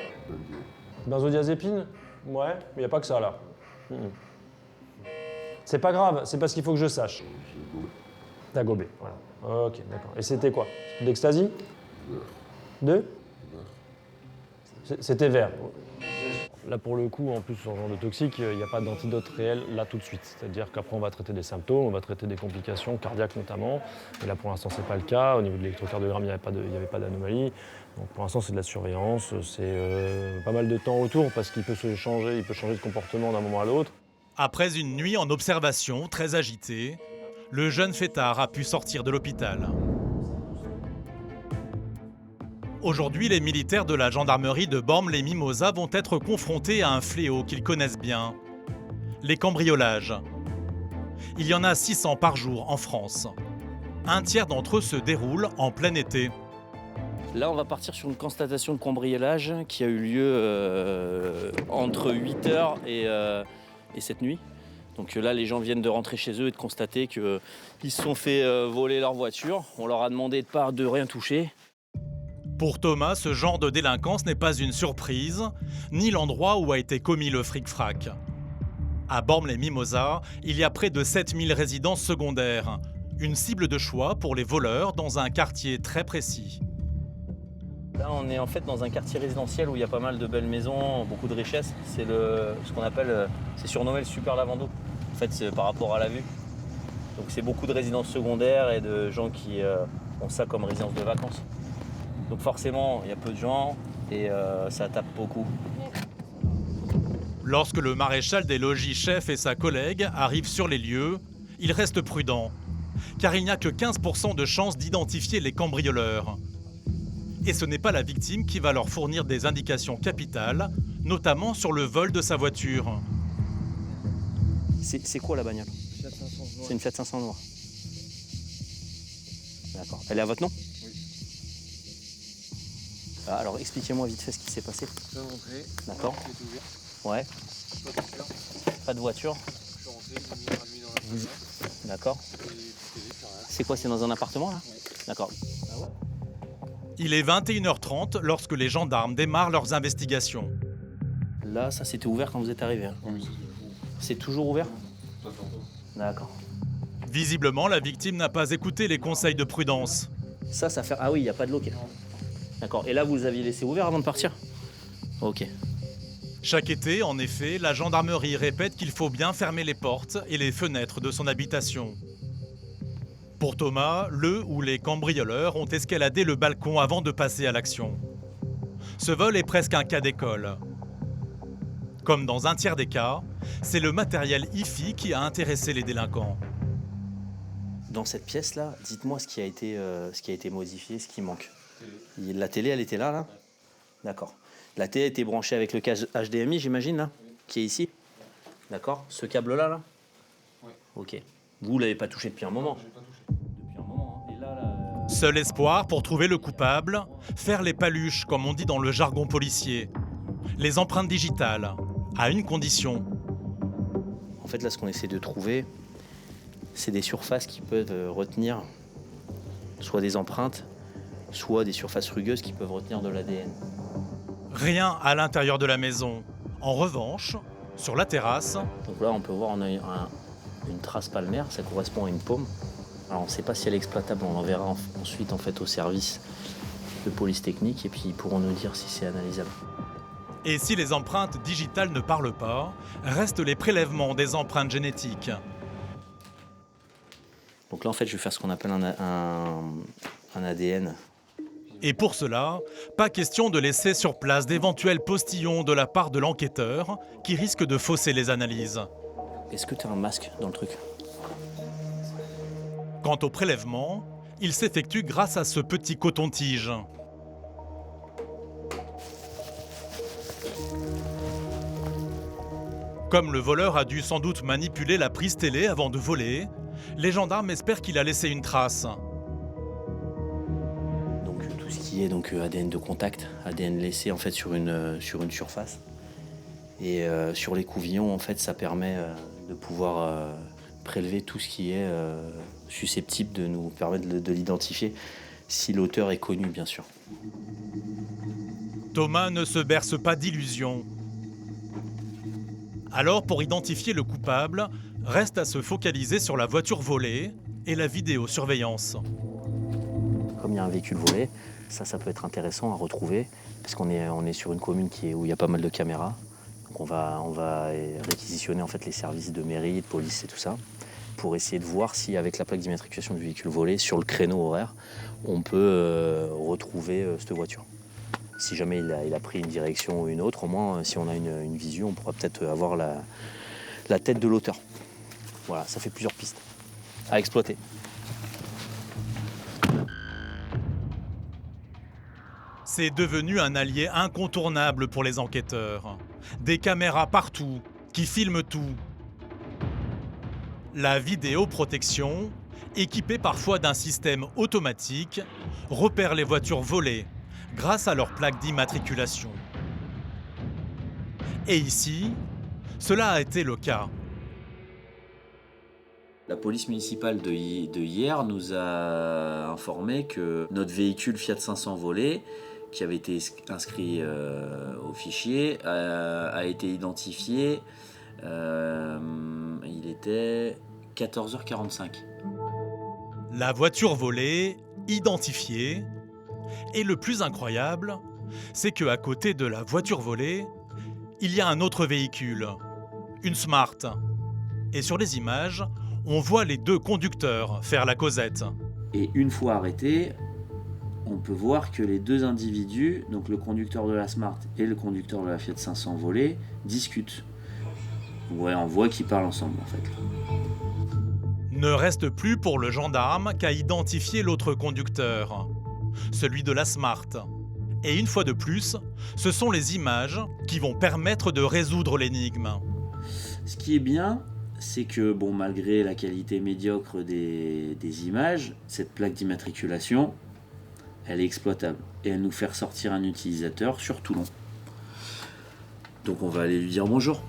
Benzodiazépine? Ouais, mais il n'y a pas que ça, là. C'est pas grave, c'est parce qu'il faut que je sache. T'as gobé, voilà. Ok, d'accord. Et c'était quoi? De l'ecstasy? De? C'était vert. Là, pour le coup, en plus, sur ce genre de toxique, il n'y a pas d'antidote réel là tout de suite. C'est-à-dire qu'après, on va traiter des symptômes, on va traiter des complications cardiaques notamment. Et là, pour l'instant, c'est pas le cas. Au niveau de l'électrocardiogramme, il n'y avait pas d'anomalie. Donc, pour l'instant, c'est de la surveillance. C'est pas mal de temps autour parce qu'il peut changer de comportement d'un moment à l'autre. Après une nuit en observation très agitée, le jeune fêtard a pu sortir de l'hôpital. Aujourd'hui, les militaires de la gendarmerie de Bormes-les-Mimosas vont être confrontés à un fléau qu'ils connaissent bien, les cambriolages. Il y en a 600 par jour en France. Un tiers d'entre eux se déroulent en plein été. Là, on va partir sur une constatation de cambriolage qui a eu lieu entre 8h et cette nuit. Donc là, les gens viennent de rentrer chez eux et de constater qu'ils se sont fait voler leur voiture. On leur a demandé de rien toucher. Pour Thomas, ce genre de délinquance n'est pas une surprise, ni l'endroit où a été commis le fric-frac. À Bormes-les-Mimosas, il y a près de 7000 résidences secondaires, une cible de choix pour les voleurs dans un quartier très précis. Là, on est en fait dans un quartier résidentiel où il y a pas mal de belles maisons, beaucoup de richesses. C'est ce qu'on appelle, c'est surnommé le super lavando. En fait, c'est par rapport à la vue. Donc c'est beaucoup de résidences secondaires et de gens qui ont ça comme résidence de vacances. Donc forcément, il y a peu de gens et ça tape beaucoup. Lorsque le maréchal des logis chef et sa collègue arrivent sur les lieux, il reste prudent, car il n'y a que 15% de chances d'identifier les cambrioleurs. Et ce n'est pas la victime qui va leur fournir des indications capitales, notamment sur le vol de sa voiture. C'est quoi la bagnole? C'est une Fiat 500 noire. D'accord. Elle est à votre nom? Alors expliquez-moi vite fait ce qui s'est passé. Je vais rentrer. D'accord. Ouais. Pas de voiture. Je suis rentré, j'ai mis un nuit dans la voiture. D'accord. C'est quoi, c'est dans un appartement là? D'accord. Il est 21h30 lorsque les gendarmes démarrent leurs investigations. Là, ça c'était ouvert quand vous êtes arrivé. Hein. Oui, c'est toujours ouvert? D'accord. Visiblement, la victime n'a pas écouté les conseils de prudence. Ça fait... Ah oui, il n'y a pas de loquet. D'accord. Et là, vous les aviez laissé ouvert avant de partir? Ok. Chaque été, en effet, la gendarmerie répète qu'il faut bien fermer les portes et les fenêtres de son habitation. Pour Thomas, le ou les cambrioleurs ont escaladé le balcon avant de passer à l'action. Ce vol est presque un cas d'école. Comme dans un tiers des cas, c'est le matériel hi-fi qui a intéressé les délinquants. Dans cette pièce-là, dites-moi ce qui a été modifié, ce qui manque. La télé, elle était là? D'accord. La télé a été branchée avec le câble HDMI, j'imagine, là, qui est ici? D'accord. Ce câble-là, là? Oui. Ok. Vous l'avez pas touché depuis un moment? Seul espoir pour trouver le coupable, faire les paluches, comme on dit dans le jargon policier. Les empreintes digitales, à une condition. En fait, là, ce qu'on essaie de trouver, c'est des surfaces qui peuvent retenir soit des empreintes, soit des surfaces rugueuses qui peuvent retenir de l'ADN. Rien à l'intérieur de la maison. En revanche, sur la terrasse... Donc là, on peut voir une trace palmaire, ça correspond à une paume. Alors on ne sait pas si elle est exploitable, on l'enverra ensuite en fait, au service de police technique et puis ils pourront nous dire si c'est analysable. Et si les empreintes digitales ne parlent pas, restent les prélèvements des empreintes génétiques. Donc là, en fait, je vais faire ce qu'on appelle un ADN. Et pour cela, pas question de laisser sur place d'éventuels postillons de la part de l'enquêteur qui risquent de fausser les analyses. Est-ce que tu as un masque dans le truc? Quant au prélèvement, il s'effectue grâce à ce petit coton-tige. Comme le voleur a dû sans doute manipuler la prise télé avant de voler, les gendarmes espèrent qu'il a laissé une trace. Donc tout ce qui est donc, ADN de contact, ADN laissé en fait sur une surface. Et sur les couvillons, en fait, ça permet de pouvoir prélever tout ce qui est susceptible de nous permettre de l'identifier, si l'auteur est connu, bien sûr. Thomas ne se berce pas d'illusions. Alors, pour identifier le coupable, reste à se focaliser sur la voiture volée et la vidéosurveillance. Comme il y a un véhicule volé, ça peut être intéressant à retrouver, parce qu'on est sur une commune où il y a pas mal de caméras. Donc on va réquisitionner en fait, les services de mairie, de police et tout ça, pour essayer de voir si, avec la plaque d'immatriculation du véhicule volé, sur le créneau horaire, on peut retrouver cette voiture. Si jamais il a pris une direction ou une autre, au moins, si on a une visu, on pourra peut-être avoir la tête de l'auteur. Voilà, ça fait plusieurs pistes à exploiter. C'est devenu un allié incontournable pour les enquêteurs. Des caméras partout, qui filment tout. La vidéoprotection, équipée parfois d'un système automatique, repère les voitures volées grâce à leur plaque d'immatriculation. Et ici, cela a été le cas. La police municipale de hier nous a informé que notre véhicule Fiat 500 volé, qui avait été inscrit au fichier, a été identifié. Il était 14h45. La voiture volée, identifiée. Et le plus incroyable, c'est qu'à côté de la voiture volée, il y a un autre véhicule, une Smart. Et sur les images, on voit les deux conducteurs faire la causette. Et une fois arrêtés, on peut voir que les deux individus, donc le conducteur de la Smart et le conducteur de la Fiat 500 volée, discutent. Ouais, on voit qu'ils parlent ensemble en fait. Ne reste plus pour le gendarme qu'à identifier l'autre conducteur, celui de la Smart. Et une fois de plus, ce sont les images qui vont permettre de résoudre l'énigme. Ce qui est bien, c'est que bon, malgré la qualité médiocre des images, cette plaque d'immatriculation, elle est exploitable et elle nous fait ressortir un utilisateur sur Toulon. Donc on va aller lui dire bonjour.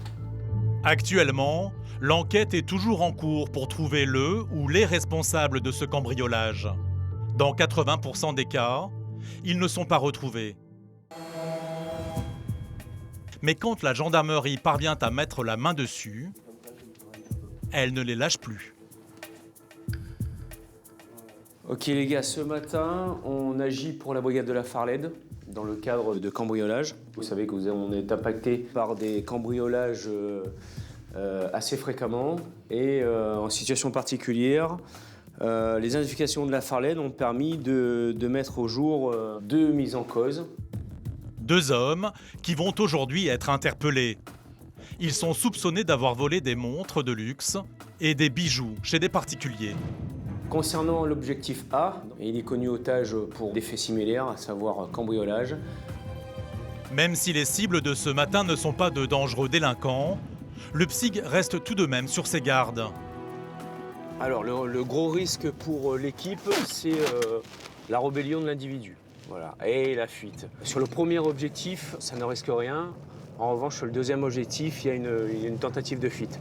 Actuellement, l'enquête est toujours en cours pour trouver le ou les responsables de ce cambriolage. Dans 80% des cas, ils ne sont pas retrouvés. Mais quand la gendarmerie parvient à mettre la main dessus, elle ne les lâche plus. Ok les gars, ce matin, on agit pour la brigade de la Farled dans le cadre de cambriolage. Vous savez qu'on est impacté par des cambriolages assez fréquemment et en situation particulière. Les identifications de la Farled ont permis de mettre au jour deux mises en cause. Deux hommes qui vont aujourd'hui être interpellés. Ils sont soupçonnés d'avoir volé des montres de luxe et des bijoux chez des particuliers. Concernant l'objectif A, il est connu otage pour des faits similaires, à savoir cambriolage. Même si les cibles de ce matin ne sont pas de dangereux délinquants, le PSIG reste tout de même sur ses gardes. Alors le gros risque pour l'équipe, c'est la rébellion de l'individu. Voilà, et la fuite. Sur le premier objectif, ça ne risque rien. En revanche, sur le deuxième objectif, il y a une tentative de fuite.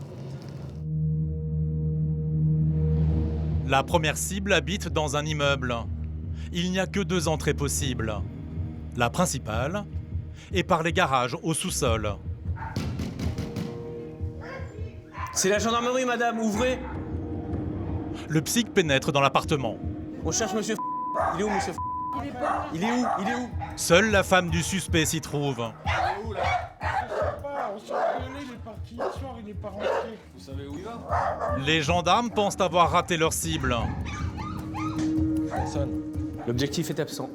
La première cible habite dans un immeuble. Il n'y a que 2 entrées possibles. La principale et par les garages au sous-sol. C'est la gendarmerie, madame, ouvrez. Le psych pénètre dans l'appartement. On cherche monsieur F. Il est où, monsieur F? Il est où? Il est où? Seule la femme du suspect s'y trouve. Vous savez où il va? Les gendarmes pensent avoir raté leur cible. L'objectif est absent.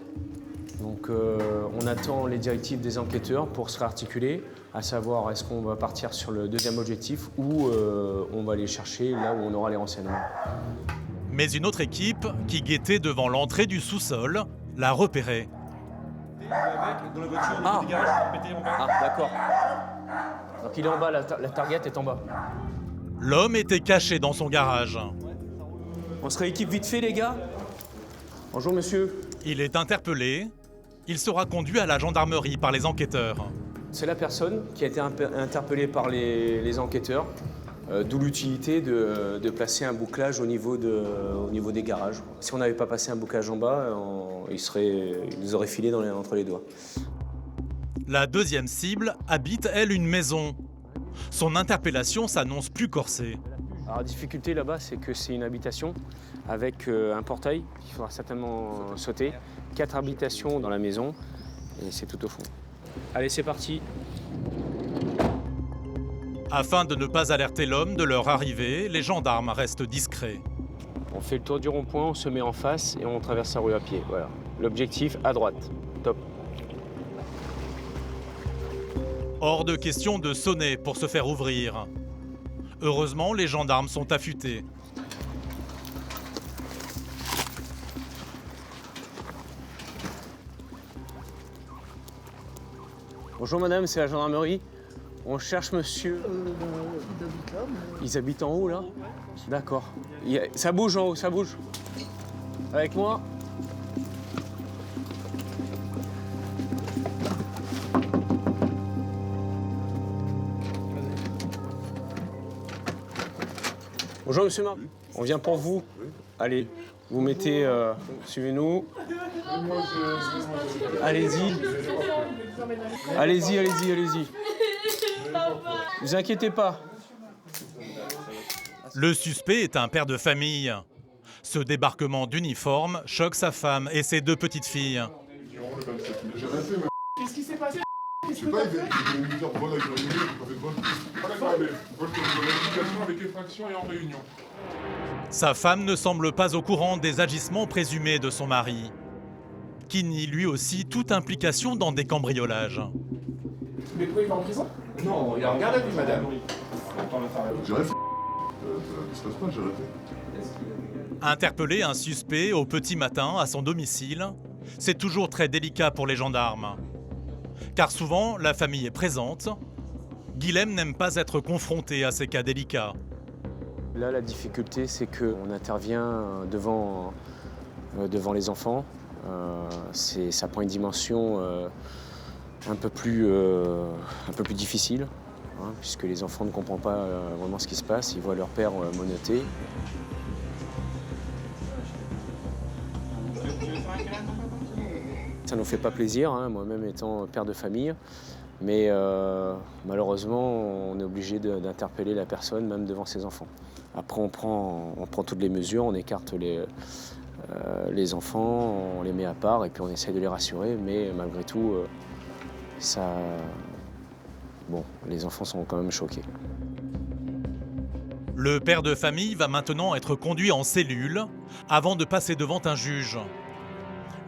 Donc on attend les directives des enquêteurs pour se réarticuler, à savoir est-ce qu'on va partir sur le deuxième objectif ou on va aller chercher là où on aura les renseignements. Mais une autre équipe, qui guettait devant l'entrée du sous-sol, l'a repéré. Ah, d'accord. Donc il est en bas, la target est en bas. L'homme était caché dans son garage. On se rééquipe vite fait, les gars? Bonjour, monsieur. Il est interpellé. Il sera conduit à la gendarmerie par les enquêteurs. C'est la personne qui a été interpellée par les enquêteurs, d'où l'utilité de placer un bouclage au niveau des garages. Si on n'avait pas passé un bouclage en bas, il nous aurait filé entre les doigts. La deuxième cible habite, elle, une maison. Son interpellation s'annonce plus corsée. Alors, la difficulté là-bas, c'est que c'est une habitation avec un portail qu'il faudra certainement sauter. 4 habitations dans la maison et c'est tout au fond. Allez, c'est parti. Afin de ne pas alerter l'homme de leur arrivée, les gendarmes restent discrets. On fait le tour du rond-point, on se met en face et on traverse la rue à pied. Voilà. L'objectif, à droite. Top. Hors de question de sonner pour se faire ouvrir. Heureusement, les gendarmes sont affûtés. Bonjour madame, c'est la gendarmerie. On cherche monsieur... Ils habitent en haut là? D'accord. Ça bouge en haut, ça bouge. Avec moi? Bonjour monsieur Marc. On vient pour vous. Allez, vous mettez... suivez-nous. Allez-y. Allez-y, allez-y, allez-y. Ne vous inquiétez pas. Le suspect est un père de famille. Ce débarquement d'uniforme choque sa femme et ses 2 petites filles. Qu'est-ce qui s'est passé? Je sais pas, il veut lui dire voilà, il a pas fait de vol. Voilà, vol avec effraction et en réunion. Sa femme ne semble pas au courant des agissements présumés de son mari, qui nie lui aussi toute implication dans des cambriolages. Mais pourquoi il va en prison? Non, il a regardé à vue, madame. J'ai rien fait. Ça se passe pas, j'ai rien fait. Interpeller un suspect au petit matin à son domicile, c'est toujours très délicat pour les gendarmes. Car souvent, la famille est présente. Guilhem n'aime pas être confronté à ces cas délicats. Là, la difficulté, c'est qu'on intervient devant les enfants. Ça prend une dimension un peu plus difficile, hein, puisque les enfants ne comprennent pas vraiment ce qui se passe. Ils voient leur père menotté. Ça ne nous fait pas plaisir, hein, moi-même étant père de famille, mais malheureusement, on est obligé d'interpeller la personne, même devant ses enfants. Après, on prend toutes les mesures, on écarte les enfants, on les met à part et puis on essaye de les rassurer, mais malgré tout, les enfants sont quand même choqués. Le père de famille va maintenant être conduit en cellule avant de passer devant un juge.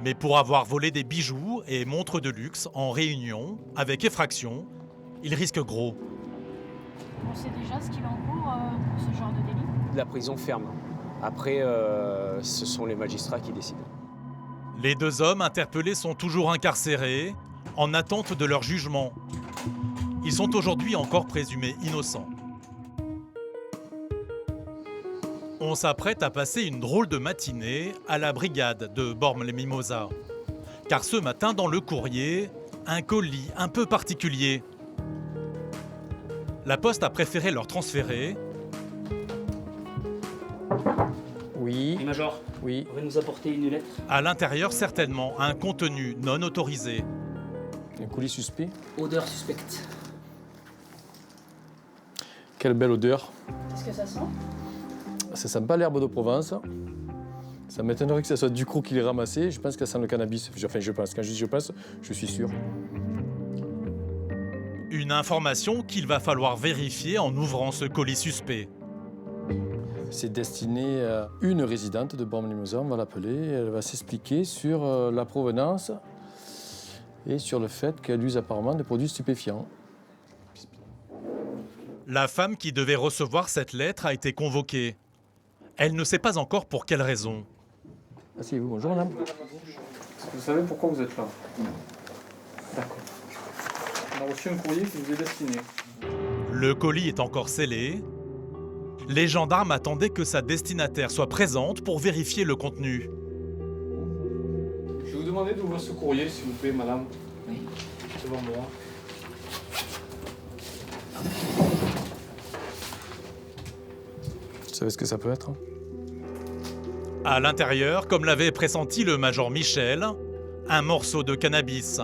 Mais pour avoir volé des bijoux et montres de luxe en réunion, avec effraction, il risque gros. On sait déjà ce qu'il en court pour ce genre de délit? La prison ferme. Après, ce sont les magistrats qui décident. Les 2 hommes interpellés sont toujours incarcérés, en attente de leur jugement. Ils sont aujourd'hui encore présumés innocents. On s'apprête à passer une drôle de matinée à la brigade de Bormes-les-Mimosas. Car ce matin, dans le courrier, un colis un peu particulier. La Poste a préféré leur transférer Oui. Et Major, oui. vous pouvez nous apporter une lettre? À l'intérieur, certainement, un contenu non autorisé. Un colis suspect. Odeur suspecte. Quelle belle odeur. Qu'est-ce que ça sent? Ça sent pas l'herbe de Provence. Ça m'étonnerait que ce soit Ducrot qui l'ait ramassé. Je pense que ça sent le cannabis. Enfin, je pense. Quand je dis je pense, je suis sûr. Une information qu'il va falloir vérifier en ouvrant ce colis suspect. C'est destiné à une résidente de Bormes-les-Mimosas, on va l'appeler. Elle va s'expliquer sur la provenance et sur le fait qu'elle use apparemment des produits stupéfiants. La femme qui devait recevoir cette lettre a été convoquée. Elle ne sait pas encore pour quelle raison. Asseyez-vous, bonjour madame. Est-ce que vous savez pourquoi vous êtes là? D'accord. On a reçu un courrier qui vous est destiné. Le colis est encore scellé. Les gendarmes attendaient que sa destinataire soit présente pour vérifier le contenu. Je vais vous demander d'ouvrir ce courrier, s'il vous plaît, madame. Oui. Devant moi. Vous savez ce que ça peut être? À l'intérieur, comme l'avait pressenti le major Michel, un morceau de cannabis.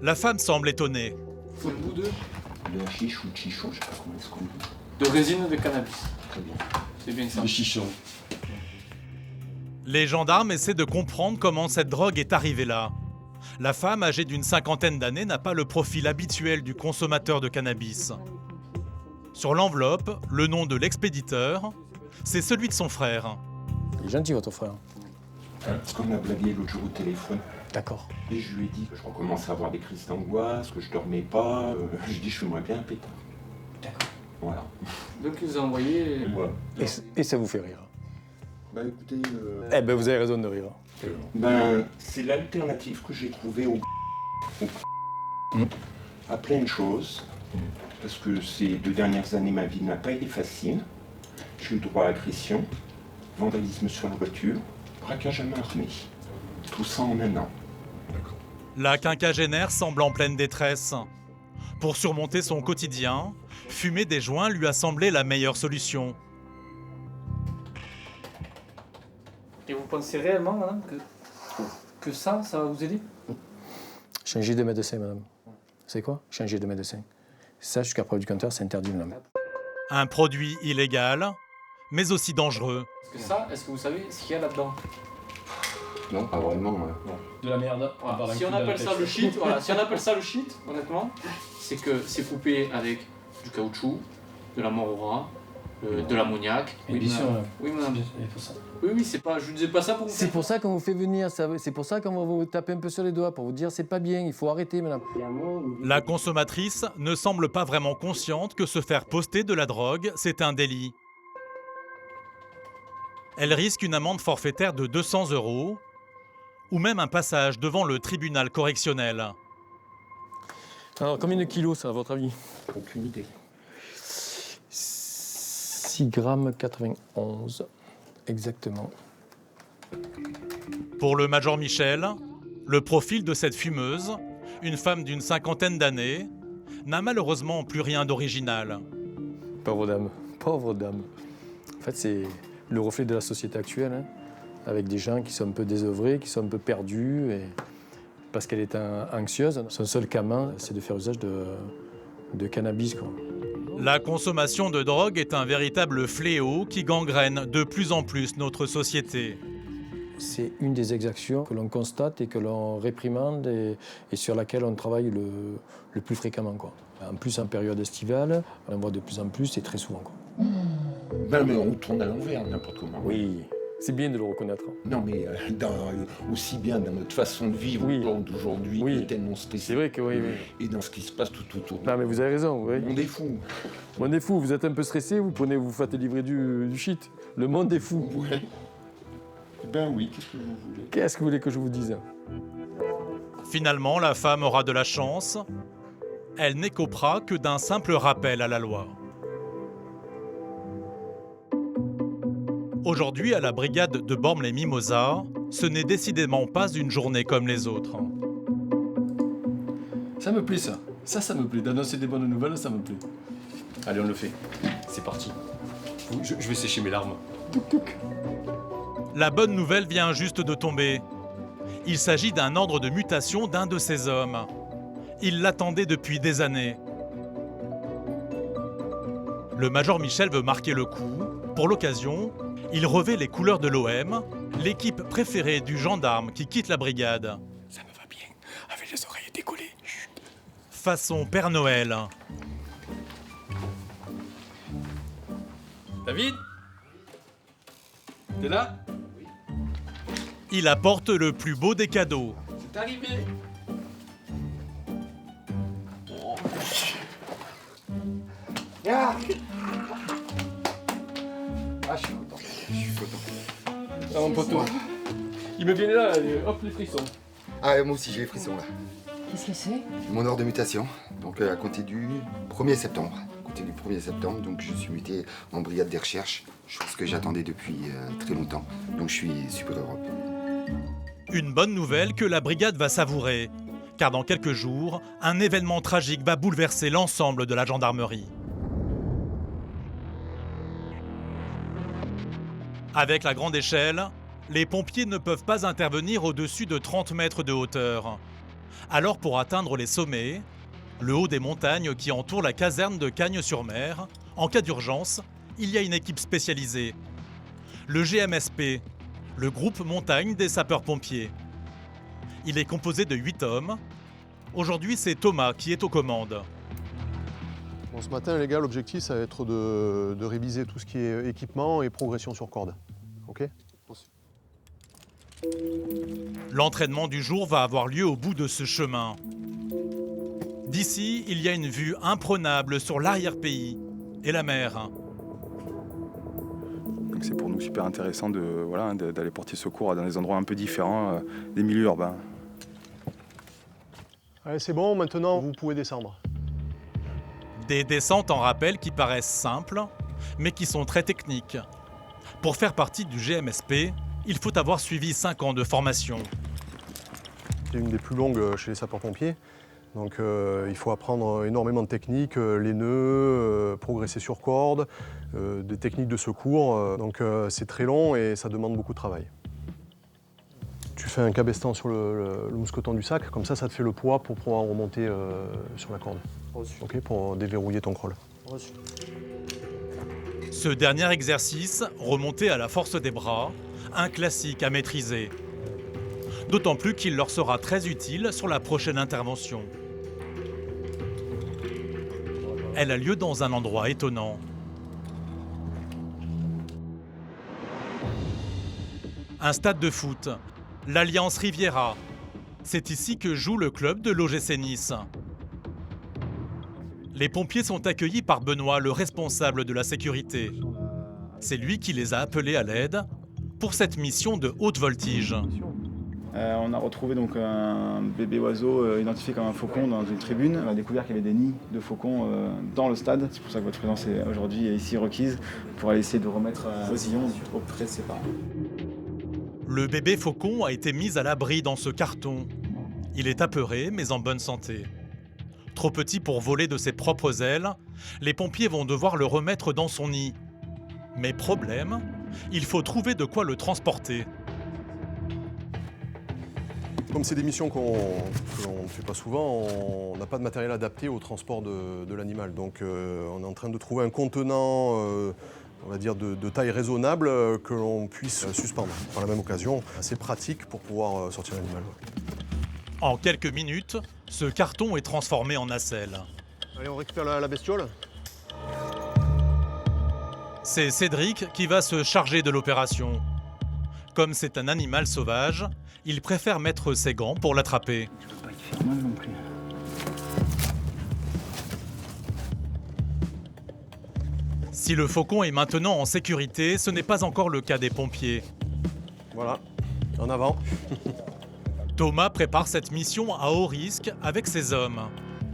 La femme semble étonnée. Faut le bout de hashish ou de chichon, je sais pas comment est-ce qu'on dit. De résine de cannabis. Très bien. C'est bien ça. De chichon. Les gendarmes essaient de comprendre comment cette drogue est arrivée là. La femme, âgée d'une 50aine d'années, n'a pas le profil habituel du consommateur de cannabis. Sur l'enveloppe, le nom de l'expéditeur, c'est celui de son frère. Il est gentil, votre frère. Parce qu'on a blagué l'autre jour au téléphone. D'accord. Et je lui ai dit que je recommence à avoir des crises d'angoisse, que je dormais pas. Je dis je fumerais bien un pétard. D'accord. Voilà. Donc il vous a envoyé... Voilà. Et ça vous fait rire? Bah écoutez... Eh ben vous avez raison de rire. Ben, c'est l'alternative que j'ai trouvée à plein de choses. Parce que ces 2 dernières années, ma vie n'a pas été facile. J'ai eu droit à agression, vandalisme sur la voiture, braquage à main armée. Tout ça en un an. La quinquagénaire semble en pleine détresse. Pour surmonter son quotidien, fumer des joints lui a semblé la meilleure solution. Et vous pensez réellement, madame, que ça va vous aider? Changer de médecin, madame. C'est quoi? Changer de médecin. Ça, jusqu'à preuve du contraire, c'est interdit, madame. Un produit illégal, mais aussi dangereux. Est-ce que vous savez ce qu'il y a là-dedans? Non, pas vraiment. Non. De la merde. Voilà. Si on appelle ça le shit, si on appelle ça le shit, honnêtement, c'est que c'est coupé avec du caoutchouc, de la morora, de l'ammoniac. Oui, bien sûr. Oui, madame. Oui, c'est pas. Je ne disais pas ça pour vous. C'est pour ça qu'on vous fait venir. C'est pour ça qu'on va vous taper un peu sur les doigts pour vous dire c'est pas bien, il faut arrêter, madame. La consommatrice ne semble pas vraiment consciente que se faire poster de la drogue, c'est un délit. Elle risque une amende forfaitaire de 200 € ou même un passage devant le tribunal correctionnel. Alors, combien de kilos, ça, à votre avis? Aucune idée. 6 grammes 91, exactement. Pour le major Michel, le profil de cette fumeuse, une femme d'une 50aine d'années, n'a malheureusement plus rien d'original. Pauvre dame, pauvre dame. En fait, c'est le reflet de la société actuelle, hein, avec des gens qui sont un peu désœuvrés, qui sont un peu perdus, et parce qu'elle est anxieuse. Son seul camin, c'est de faire usage de cannabis, quoi. La consommation de drogue est un véritable fléau qui gangrène de plus en plus notre société. C'est une des exactions que l'on constate et que l'on réprimande et sur laquelle on travaille le plus fréquemment, quoi. En plus, en période estivale, on en voit de plus en plus et très souvent, quoi. Ben, mais on tourne à l'envers, n'importe comment. Oui, c'est bien de le reconnaître. Non, mais aussi bien dans notre façon de vivre d'aujourd'hui, qui est tellement stressé. C'est vrai que oui. Et dans ce qui se passe tout autour. Non, mais vous avez raison, oui. Le monde est fou. Le monde est fou, vous êtes un peu stressé, vous faites livrer du shit. Le monde est fou. Ouais. Ben oui, qu'est-ce que vous voulez? Qu'est-ce que vous voulez que je vous dise? Finalement, la femme aura de la chance. Elle n'écopera que d'un simple rappel à la loi. Aujourd'hui, à la brigade de Bormes-les-Mimosas, ce n'est décidément pas une journée comme les autres. Ça me plaît, ça. Ça me plaît. D'annoncer des bonnes nouvelles, ça me plaît. Allez, on le fait. C'est parti. Je vais sécher mes larmes. Touc, touc. La bonne nouvelle vient juste de tomber. Il s'agit d'un ordre de mutation d'un de ses hommes. Il l'attendait depuis des années. Le major Michel veut marquer le coup. Pour l'occasion, il revêt les couleurs de l'OM, l'équipe préférée du gendarme qui quitte la brigade. Ça me va bien, avec les oreilles décollées. Chut. Façon Père Noël. David? T'es là? Il apporte le plus beau des cadeaux. C'est arrivé. Ah, je suis content. Je suis content. Ah, mon poteau. Il me vient là, hop, les frissons. Ah, moi aussi j'ai les frissons là. Qu'est-ce que c'est? Mon ordre de mutation, donc à compter du 1er septembre. À compter du 1er septembre, donc je suis muté en brigade des recherches, chose que j'attendais depuis très longtemps. Donc je suis super heureux. Une bonne nouvelle que la brigade va savourer, car dans quelques jours, un événement tragique va bouleverser l'ensemble de la gendarmerie. Avec la grande échelle, les pompiers ne peuvent pas intervenir au-dessus de 30 mètres de hauteur. Alors pour atteindre les sommets, le haut des montagnes qui entourent la caserne de Cagnes-sur-Mer, en cas d'urgence, il y a une équipe spécialisée. Le GMSP, le groupe montagne des sapeurs-pompiers. Il est composé de 8 hommes. Aujourd'hui, c'est Thomas qui est aux commandes. Bon, ce matin, les gars, l'objectif, ça va être de réviser tout ce qui est équipement et progression sur corde. OK ? L'entraînement du jour va avoir lieu au bout de ce chemin. D'ici, il y a une vue imprenable sur l'arrière-pays et la mer. C'est pour nous super intéressant d'aller porter secours dans des endroits un peu différents des milieux urbains. Allez, c'est bon, maintenant vous pouvez descendre. Des descentes en rappel qui paraissent simples, mais qui sont très techniques. Pour faire partie du GMSP, il faut avoir suivi 5 ans de formation. C'est une des plus longues chez les sapeurs-pompiers. Donc il faut apprendre énormément de techniques, les nœuds, progresser sur corde, des techniques de secours. Donc c'est très long et ça demande beaucoup de travail. Tu fais un cabestan sur le mousqueton du sac, comme ça te fait le poids pour pouvoir remonter sur la corde. Okay, pour déverrouiller ton crawl. Ce dernier exercice, remonter à la force des bras, un classique à maîtriser. D'autant plus qu'il leur sera très utile sur la prochaine intervention. Elle a lieu dans un endroit étonnant. Un stade de foot, l'Alliance Riviera. C'est ici que joue le club de l'OGC Nice. Les pompiers sont accueillis par Benoît, le responsable de la sécurité. C'est lui qui les a appelés à l'aide pour cette mission de haute voltige. On a retrouvé donc un bébé oiseau identifié comme un faucon dans une tribune. On a découvert qu'il y avait des nids de faucons dans le stade. C'est pour ça que votre présence est aujourd'hui ici requise pour aller essayer de remettre Osillon auprès de ses parents. Le bébé faucon a été mis à l'abri dans ce carton. Il est apeuré mais en bonne santé. Trop petit pour voler de ses propres ailes, les pompiers vont devoir le remettre dans son nid. Mais problème, il faut trouver de quoi le transporter. Comme c'est des missions qu'on ne fait pas souvent, on n'a pas de matériel adapté au transport de l'animal. Donc on est en train de trouver un contenant, on va dire, de taille raisonnable que l'on puisse suspendre. Par la même occasion, assez pratique pour pouvoir sortir l'animal. En quelques minutes, ce carton est transformé en nacelle. Allez, on récupère la bestiole. C'est Cédric qui va se charger de l'opération. Comme c'est un animal sauvage, il préfère mettre ses gants pour l'attraper. Tu peux pas y faire mal non plus. Si le faucon est maintenant en sécurité, ce n'est pas encore le cas des pompiers. Voilà, en avant. Thomas prépare cette mission à haut risque avec ses hommes.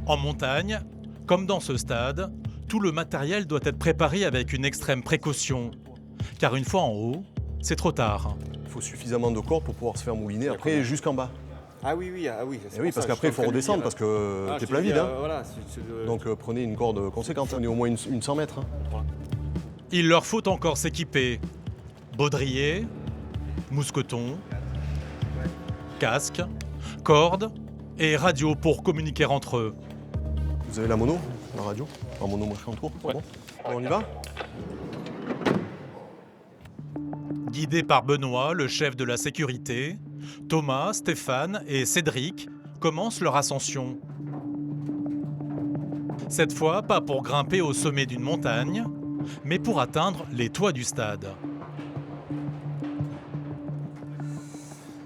En montagne, comme dans ce stade, tout le matériel doit être préparé avec une extrême précaution. Car une fois en haut, c'est trop tard. Il faut suffisamment de cordes pour pouvoir se faire mouliner après jusqu'en bas. Ah oui, oui, ah oui. Et oui, parce qu'après, il faut redescendre parce que t'es plein vide. Voilà, Donc prenez une corde conséquente, on est au moins une 100 mètres. Il leur faut encore s'équiper. Baudrier, mousqueton, casque, corde et radio pour communiquer entre eux. Vous avez la mono, la radio? En mono, moi je fais un tour. Ouais. Bon. On y va? Guidés par Benoît, le chef de la sécurité, Thomas, Stéphane et Cédric commencent leur ascension. Cette fois, pas pour grimper au sommet d'une montagne, mais pour atteindre les toits du stade.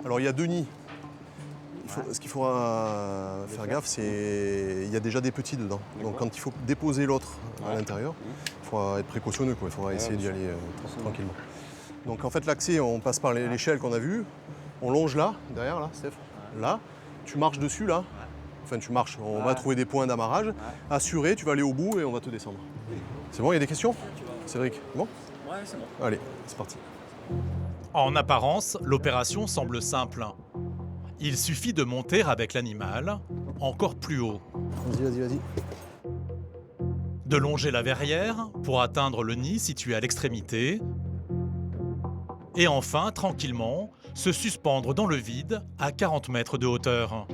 Alors il y a 2 nids. Ce qu'il faudra faire gaffe, c'est qu'il y a déjà des petits dedans. Donc quand il faut déposer l'autre à l'intérieur, il faudra être précautionneux, quoi. Il faudra essayer d'y aller tranquillement. Donc en fait l'accès, on passe par l'échelle qu'on a vue, on longe là, derrière là, Steph, là, tu marches dessus là, enfin tu marches, on va trouver des points d'amarrage, assuré, tu vas aller au bout et on va te descendre. C'est bon, il y a des questions? Cédric, bon? Ouais, c'est bon. Allez, c'est parti. En apparence, l'opération semble simple. Il suffit de monter avec l'animal encore plus haut. Vas-y. De longer la verrière pour atteindre le nid situé à l'extrémité. Et enfin, tranquillement, se suspendre dans le vide à 40 mètres de hauteur.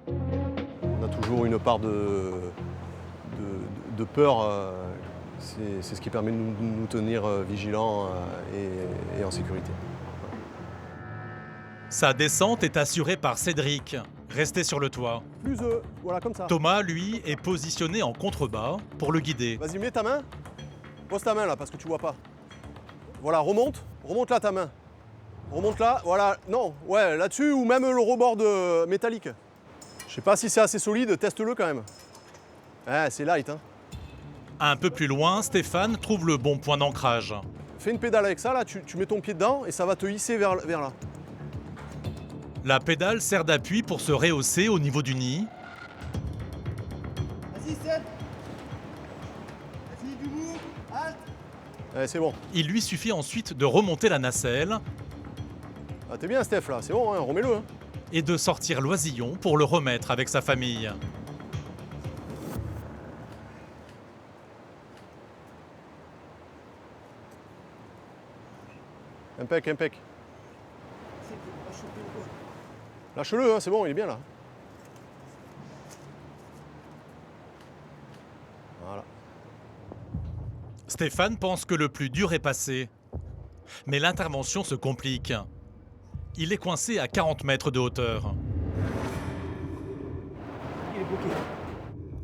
On a toujours une part de peur. C'est ce qui permet de nous tenir vigilants et en sécurité. Sa descente est assurée par Cédric, resté sur le toit. Plus voilà, comme ça. Thomas, lui, est positionné en contrebas pour le guider. Vas-y, mets ta main. Pose ta main là, parce que tu vois pas. Voilà, remonte là ta main. Remonte là, voilà, non, ouais, là-dessus ou même le rebord métallique. Je sais pas si c'est assez solide, teste-le quand même. Ouais, c'est light, hein. Un peu plus loin, Stéphane trouve le bon point d'ancrage. Fais une pédale avec ça, là, tu mets ton pied dedans et ça va te hisser vers là. La pédale sert d'appui pour se rehausser au niveau du nid. Vas-y, Seb. Vas-y, du bout. Halte. Allez, c'est bon. Il lui suffit ensuite de remonter la nacelle. Ah, t'es bien, Steph, là, c'est bon, hein, remets-le. Hein. Et de sortir l'oisillon pour le remettre avec sa famille. Impec. Lâche-le, hein, c'est bon, il est bien là. Voilà. Stéphane pense que le plus dur est passé. Mais l'intervention se complique. Il est coincé à 40 mètres de hauteur. Il est bloqué.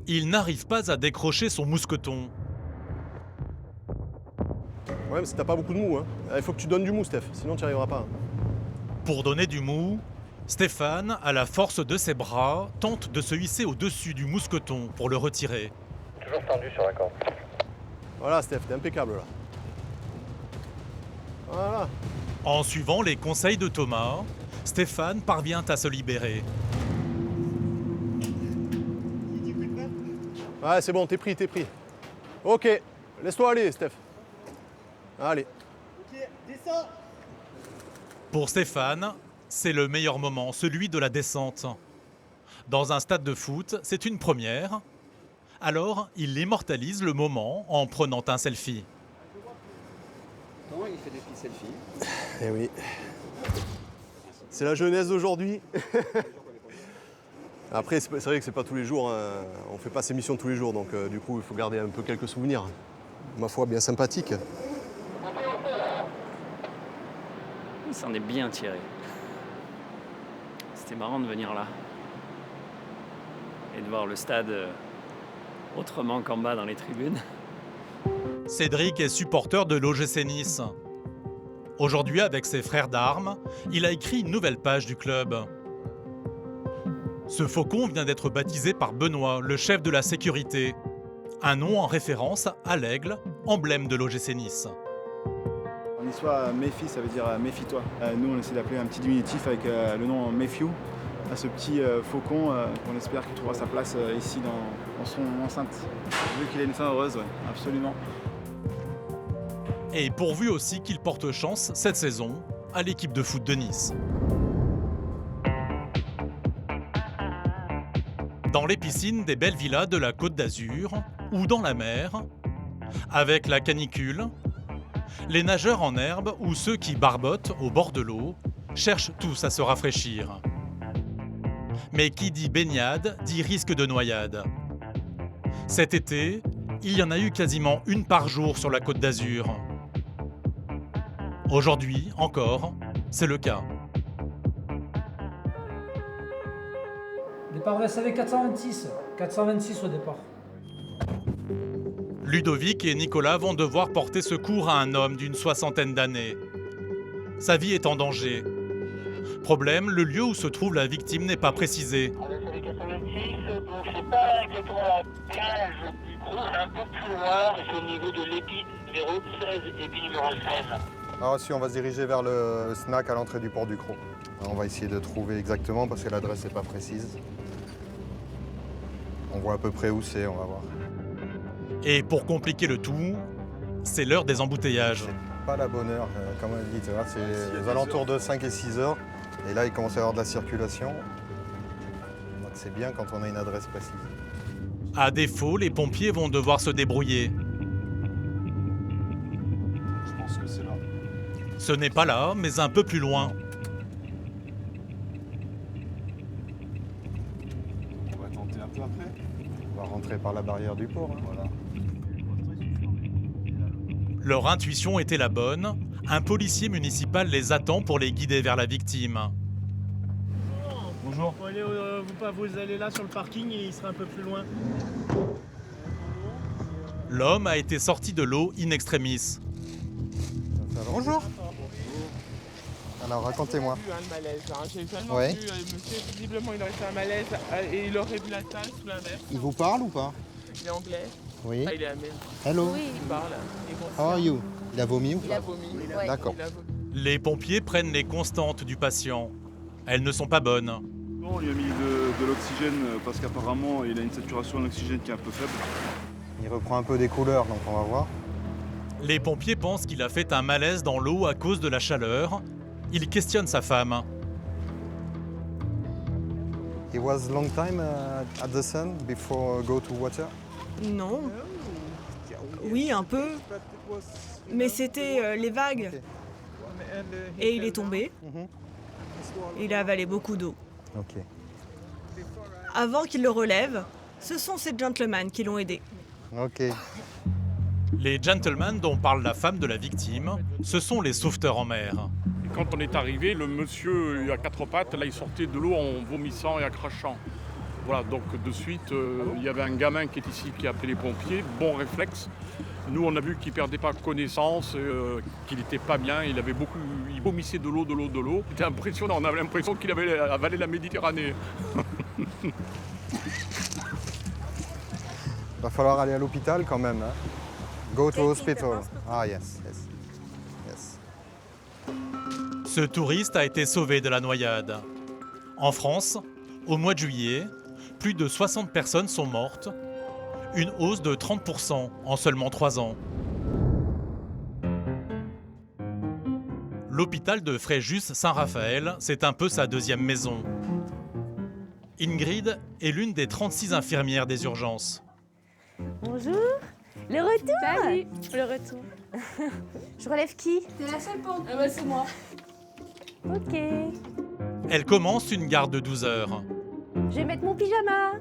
Il n'arrive pas à décrocher son mousqueton. Ouais, mais t'as pas beaucoup de mou, hein. Il faut que tu donnes du mou, Steph, sinon tu n'y arriveras pas. Pour donner du mou, Stéphane, à la force de ses bras, tente de se hisser au-dessus du mousqueton pour le retirer. Toujours tendu sur la corde. Voilà, Steph, t'es impeccable là. Voilà. En suivant les conseils de Thomas, Stéphane parvient à se libérer. Ouais, c'est bon, t'es pris. Ok, laisse-toi aller, Steph. Allez. Ok, descends. Pour Stéphane, c'est le meilleur moment, celui de la descente. Dans un stade de foot, c'est une première. Alors, il immortalise le moment en prenant un selfie. Non, il fait des petits selfies. Eh oui. C'est la jeunesse d'aujourd'hui. Après, c'est vrai que c'est pas tous les jours, hein. On fait pas ces missions tous les jours, donc du coup, il faut garder un peu quelques souvenirs. Ma foi, bien sympathique. Il s'en est bien tiré. C'était marrant de venir là et de voir le stade autrement qu'en bas dans les tribunes. Cédric est supporter de l'OGC Nice. Aujourd'hui, avec ses frères d'armes, il a écrit une nouvelle page du club. Ce faucon vient d'être baptisé par Benoît, le chef de la sécurité. Un nom en référence à l'aigle, emblème de l'OGC Nice. En histoire, méfie, ça veut dire méfie-toi. Nous, on essaie d'appeler un petit diminutif avec le nom Mayfew, à ce petit faucon qu'on espère qu'il trouvera sa place ici dans son enceinte. Vu qu'il a une fin heureuse, ouais, absolument. Et pourvu aussi qu'il porte chance cette saison à l'équipe de foot de Nice. Dans les piscines des belles villas de la Côte d'Azur ou dans la mer, avec la canicule, Les nageurs en herbe ou ceux qui barbotent au bord de l'eau cherchent tous à se rafraîchir. Mais qui dit baignade dit risque de noyade. Cet été, il y en a eu quasiment une par jour sur la Côte d'Azur. Aujourd'hui, encore, c'est le cas. Départ SAV 426. 426 au départ. Ludovic et Nicolas vont devoir porter secours à un homme d'une 60aine d'années. Sa vie est en danger. Problème, le lieu où se trouve la victime n'est pas précisé. Alors si on va se diriger vers le snack à l'entrée du port du Cros. On va essayer de trouver exactement parce que l'adresse n'est pas précise. On voit à peu près où c'est, on va voir. Et pour compliquer le tout, c'est l'heure des embouteillages. Pas la bonne heure, comme on dit, c'est aux alentours de 5 et 6 heures. Et là, il commence à y avoir de la circulation. Donc c'est bien quand on a une adresse précise. À défaut, les pompiers vont devoir se débrouiller. Je pense que c'est là. Ce n'est pas là, mais un peu plus loin. On va tenter un peu après. On va rentrer par la barrière du port. Voilà. Leur intuition était la bonne. Un policier municipal les attend pour les guider vers la victime. Bonjour. Vous allez là sur le parking et il sera un peu plus loin. L'homme a été sorti de l'eau in extremis. Bonjour. Alors racontez-moi. J'ai vu le malaise. J'ai seulement Ouais. vu monsieur, visiblement il aurait fait un malaise et il aurait vu la salle sous l'inverse. Il vous parle ou pas? Il est anglais. Oui. Ah, il est américain. Hello. Oui. Il parle. Il est conscient. How are you? Il a vomi ou pas? Il a vomi. Ouais. D'accord. Les pompiers prennent les constantes du patient. Elles ne sont pas bonnes. On lui a mis de l'oxygène parce qu'apparemment il a une saturation en oxygène qui est un peu faible. Il reprend un peu des couleurs, donc on va voir. Les pompiers pensent qu'il a fait un malaise dans l'eau à cause de la chaleur. Ils questionnent sa femme. He was long time at the sun before go to water. Non. Oui, un peu. Mais c'était les vagues. Et il est tombé. Il a avalé beaucoup d'eau. Ok. Avant qu'il le relève, ce sont ces gentlemen qui l'ont aidé. Ok. Les gentlemen dont parle la femme de la victime, ce sont les sauveteurs en mer. Quand on est arrivé, le monsieur à quatre pattes, là, il sortait de l'eau en vomissant et en crachant. Voilà, donc de suite, il y avait un gamin qui est ici qui a appelé les pompiers, bon réflexe. Nous, on a vu qu'il ne perdait pas connaissance, qu'il n'était pas bien, il vomissait de l'eau. C'était impressionnant, on avait l'impression qu'il avait avalé la Méditerranée. Va falloir aller à l'hôpital quand même. Hein. Go to hospital. Ah yes. Ce touriste a été sauvé de la noyade. En France, au mois de juillet, plus de 60 personnes sont mortes, une hausse de 30% en seulement 3 ans. L'hôpital de Fréjus-Saint-Raphaël, c'est un peu sa deuxième maison. Ingrid est l'une des 36 infirmières des urgences. Bonjour. Le retour. Salut. Le retour. Je relève qui? T'es la seule pompe. Ah bah c'est moi. Ok. Elle commence une garde de 12 heures. Je vais mettre mon pyjama.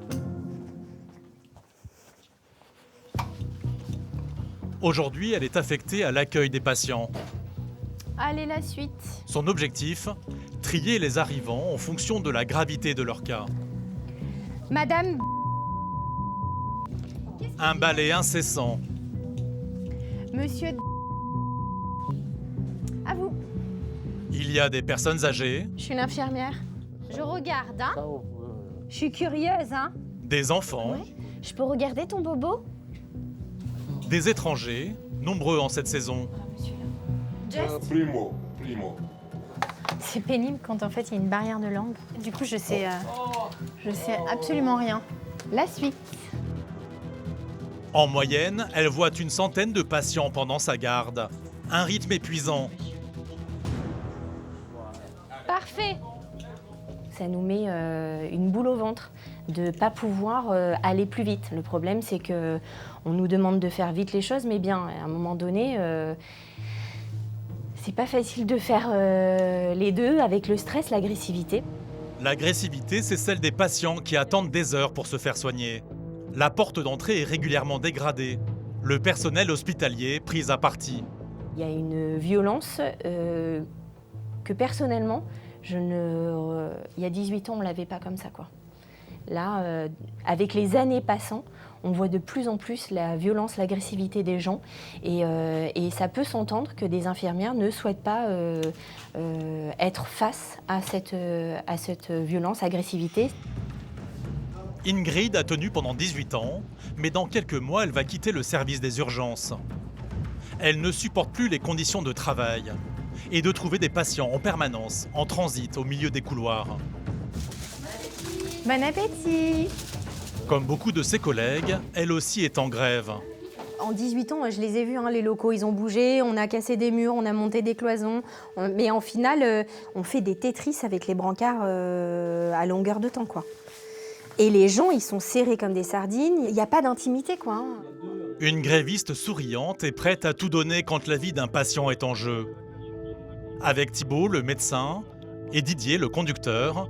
Aujourd'hui, elle est affectée à l'accueil des patients. Allez, la suite. Son objectif, trier les arrivants en fonction de la gravité de leur cas. Madame. Un balai incessant. Monsieur. À vous. Il y a des personnes âgées, Je suis une infirmière. Je regarde, hein. Je suis curieuse, hein. des enfants, Je peux regarder ton bobo? des étrangers, nombreux en cette saison. Primo. C'est pénible quand en fait il y a une barrière de langue. Du coup, je sais absolument rien. La suite. En moyenne, elle voit une centaine de patients pendant sa garde. Un rythme épuisant. Parfait. Ça nous met une boule au ventre de ne pas pouvoir aller plus vite. Le problème, c'est que on nous demande de faire vite les choses, mais bien, à un moment donné, C'est pas facile de faire les deux avec le stress, l'agressivité. L'agressivité, c'est celle des patients qui attendent des heures pour se faire soigner. La porte d'entrée est régulièrement dégradée. Le personnel hospitalier pris à partie. Il y a une violence que personnellement, il y a 18 ans, on ne l'avait pas comme ça, quoi. Là, avec les années passant, on voit de plus en plus la violence, l'agressivité des gens. Et ça peut s'entendre que des infirmières ne souhaitent pas être face à cette violence, agressivité. Ingrid a tenu pendant 18 ans, mais dans quelques mois, elle va quitter le service des urgences. Elle ne supporte plus les conditions de travail et de trouver des patients en permanence, en transit, au milieu des couloirs. Bon appétit! Comme beaucoup de ses collègues, elle aussi est en grève. En 18 ans, je les ai vus, hein, les locaux, ils ont bougé, on a cassé des murs, on a monté des cloisons. Mais en final, on fait des Tetris avec les brancards à longueur de temps, quoi. Et les gens, ils sont serrés comme des sardines, il n'y a pas d'intimité, quoi. Hein. Une gréviste souriante et prête à tout donner quand la vie d'un patient est en jeu. Avec Thibault, le médecin, et Didier, le conducteur,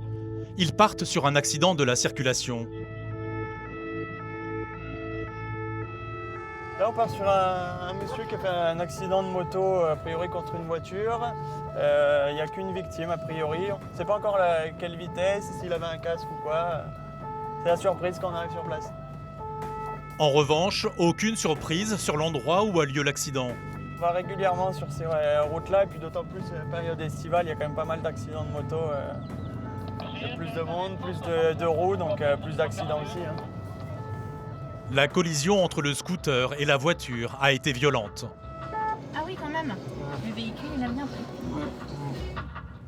ils partent sur un accident de la circulation. Là, on part sur un monsieur qui a fait un accident de moto, a priori contre une voiture. Il n'y a qu'une victime, a priori. On ne sait pas encore quelle vitesse, s'il avait un casque ou quoi. C'est la surprise quand on arrive sur place. En revanche, aucune surprise sur l'endroit où a lieu l'accident. On va régulièrement sur ces routes-là, et puis d'autant plus période estivale, il y a quand même pas mal d'accidents de moto. Il y a plus de monde, plus de roues, donc plus d'accidents aussi. Hein. La collision entre le scooter et la voiture a été violente. Ah oui, quand même. Le véhicule, il a bien pris.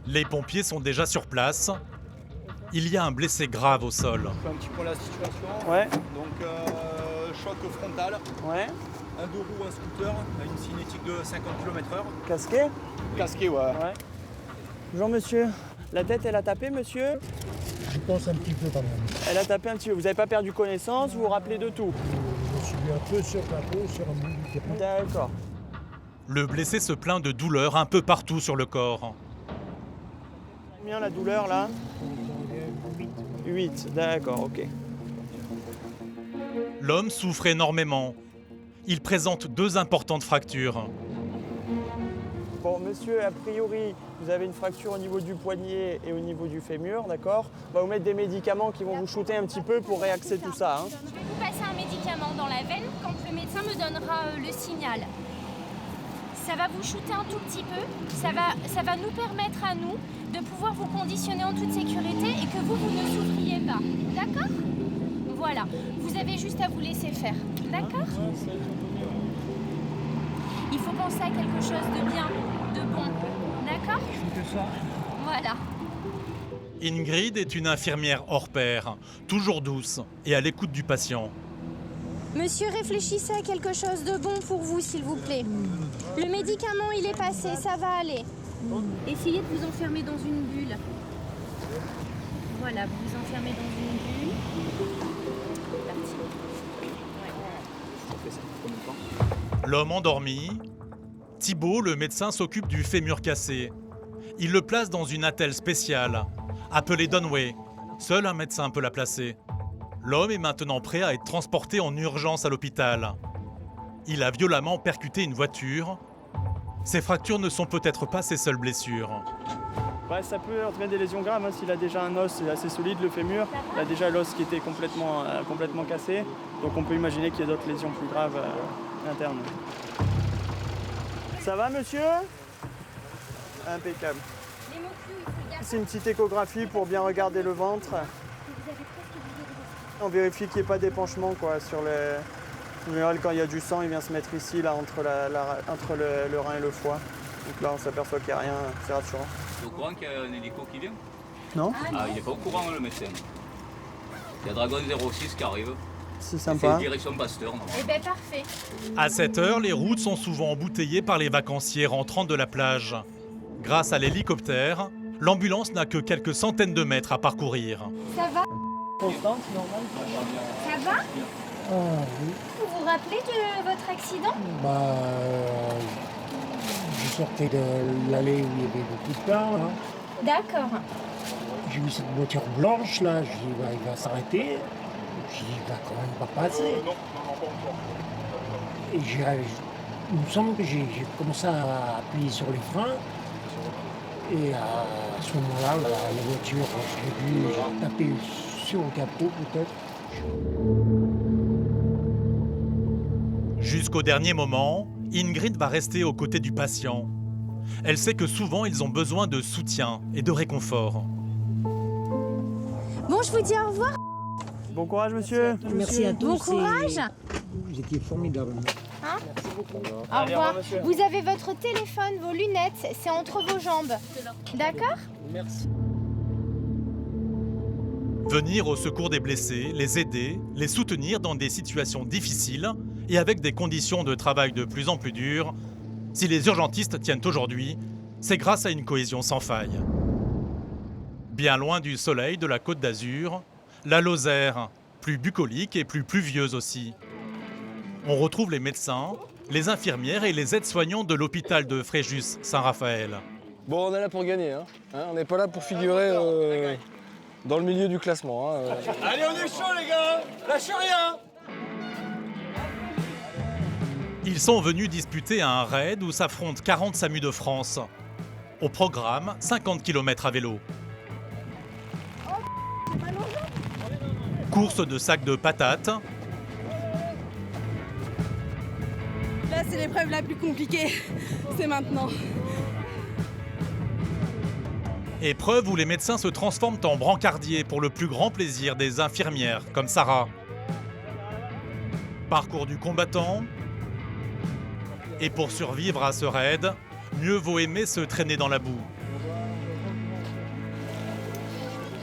Les pompiers sont déjà sur place. Il y a un blessé grave au sol. Un petit peu la situation. Ouais. Donc choc frontal. Ouais. Un deux roues, un scooter, à une cinétique de 50 km/h. Casqué? Casqué, ouais. Bonjour monsieur. La tête, elle a tapé, monsieur? Je pense un petit peu quand même. Elle a tapé un petit peu. Vous n'avez pas perdu connaissance, vous vous rappelez de tout? Je suis un peu sur la peau, sur un bout du terrain. D'accord. Le blessé se plaint de douleurs un peu partout sur le corps. Combien la douleur là? 8, d'accord, ok. L'homme souffre énormément. Il présente 2 importantes fractures. Bon, monsieur, a priori, vous avez une fracture au niveau du poignet et au niveau du fémur, d'accord? On va vous mettre des médicaments qui vont vous shooter un petit peu pour réaxer tout ça. Hein. Je vais vous passer un médicament dans la veine quand le médecin me donnera le signal. Ça va vous shooter un tout petit peu, ça va nous permettre à nous de pouvoir vous conditionner en toute sécurité et que vous ne souffriez pas. D'accord? Voilà, vous avez juste à vous laisser faire. D'accord? Il faut penser à quelque chose de bien, de bon. D'accord? Voilà. Ingrid est une infirmière hors pair, toujours douce et à l'écoute du patient. Monsieur, réfléchissez à quelque chose de bon pour vous, s'il vous plaît. Le médicament, il est passé, ça va aller. Essayez de vous enfermer dans une bulle. Voilà, vous vous enfermez dans une bulle. L'homme endormi. Thibault, le médecin, s'occupe du fémur cassé. Il le place dans une attelle spéciale, appelée Donway. Seul un médecin peut la placer. L'homme est maintenant prêt à être transporté en urgence à l'hôpital. Il a violemment percuté une voiture. Ses fractures ne sont peut-être pas ses seules blessures. Ouais, ça peut entraîner des lésions graves, hein, s'il a déjà un os assez solide, le fémur. Il a déjà l'os qui était complètement cassé. Donc on peut imaginer qu'il y a d'autres lésions plus graves internes. Ça va, monsieur? Impeccable. C'est une petite échographie pour bien regarder le ventre. On vérifie qu'il n'y ait pas d'épanchement quoi, sur le... En général, quand il y a du sang, il vient se mettre ici, là, entre le rein et le foie. Donc là, on s'aperçoit qu'il n'y a rien, c'est rassurant. Tu es au courant qu'il y a un hélico qui vient? Non. Ah, il n'est pas au courant, le médecin. Il y a Dragon 06 qui arrive. C'est sympa. C'est direction Pasteur. Eh bien, parfait. À cette heure, les routes sont souvent embouteillées par les vacanciers rentrant de la plage. Grâce à l'hélicoptère, l'ambulance n'a que quelques centaines de mètres à parcourir. Ça va? Constante, normal. Ça va? Ah oui. Vous vous rappelez de votre accident? Je sortais de l'allée où il y avait beaucoup de temps. Là. D'accord. J'ai vu cette voiture blanche là, je dis bah, il va s'arrêter. Je dis il va quand même pas passer. Et il me semble que j'ai commencé à appuyer sur les freins. Et à ce moment-là, la voiture, je l'ai vu, j'ai tapé sur le capot peut-être. Jusqu'au dernier moment, Ingrid va rester aux côtés du patient. Elle sait que souvent, ils ont besoin de soutien et de réconfort. Bon, je vous dis au revoir. Bon courage, monsieur. Merci à tous. Bon courage. Vous étiez formidables. Hein? Au Allez, revoir. monsieur. Vous avez votre téléphone, vos lunettes, c'est entre vos jambes. D'accord? Merci. Venir au secours des blessés, les aider, les soutenir dans des situations difficiles et avec des conditions de travail de plus en plus dures, si les urgentistes tiennent aujourd'hui, c'est grâce à une cohésion sans faille. Bien loin du soleil de la Côte d'Azur, la Lozère, plus bucolique et plus pluvieuse aussi. On retrouve les médecins, les infirmières et les aides-soignants de l'hôpital de Fréjus-Saint-Raphaël. Bon, on est là pour gagner, hein. On n'est pas là pour figurer dans le milieu du classement. Hein. Allez, on est chaud, les gars. Lâchez rien. Ils sont venus disputer un raid où s'affrontent 40 SAMU de France. Au programme, 50 km à vélo. Course de sacs de patates. Là, c'est l'épreuve la plus compliquée. C'est maintenant. Épreuve où les médecins se transforment en brancardiers pour le plus grand plaisir des infirmières, comme Sarah. Parcours du combattant. Et pour survivre à ce raid, mieux vaut aimer se traîner dans la boue.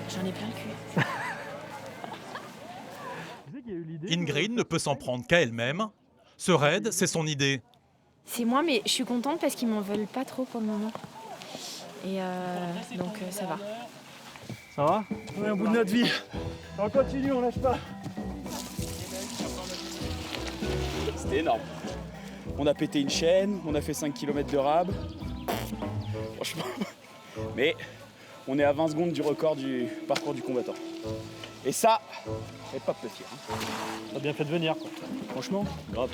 J'en ai plein le cul. Ingrid ne peut s'en prendre qu'à elle-même. Ce raid, c'est son idée. C'est moi, mais je suis contente parce qu'ils m'en veulent pas trop pour le moment. Et donc ça va. Ça va? On est au bout de notre vie. On continue, on lâche pas. C'était énorme. On a pété une chaîne, on a fait 5 km de rab. Franchement. Mais on est à 20 secondes du record du parcours du combattant. Et ça, c'est pas peu fier. Hein. T'as bien fait de venir, quoi. Franchement, grave.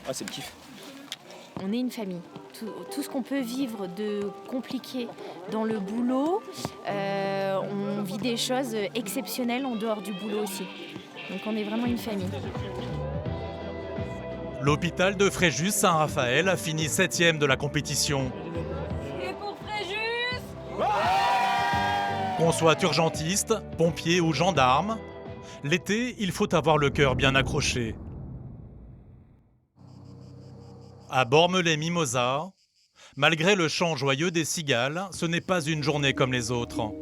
Ah, c'est le kiff. On est une famille. Tout ce qu'on peut vivre de compliqué dans le boulot, on vit des choses exceptionnelles en dehors du boulot aussi. Donc on est vraiment une famille. L'hôpital de Fréjus-Saint-Raphaël a fini 7e de la compétition. Et pour Fréjus! Qu'on soit urgentiste, pompier ou gendarme, l'été, il faut avoir le cœur bien accroché. À Bormes-les-Mimosas, malgré le chant joyeux des cigales, ce n'est pas une journée comme les autres.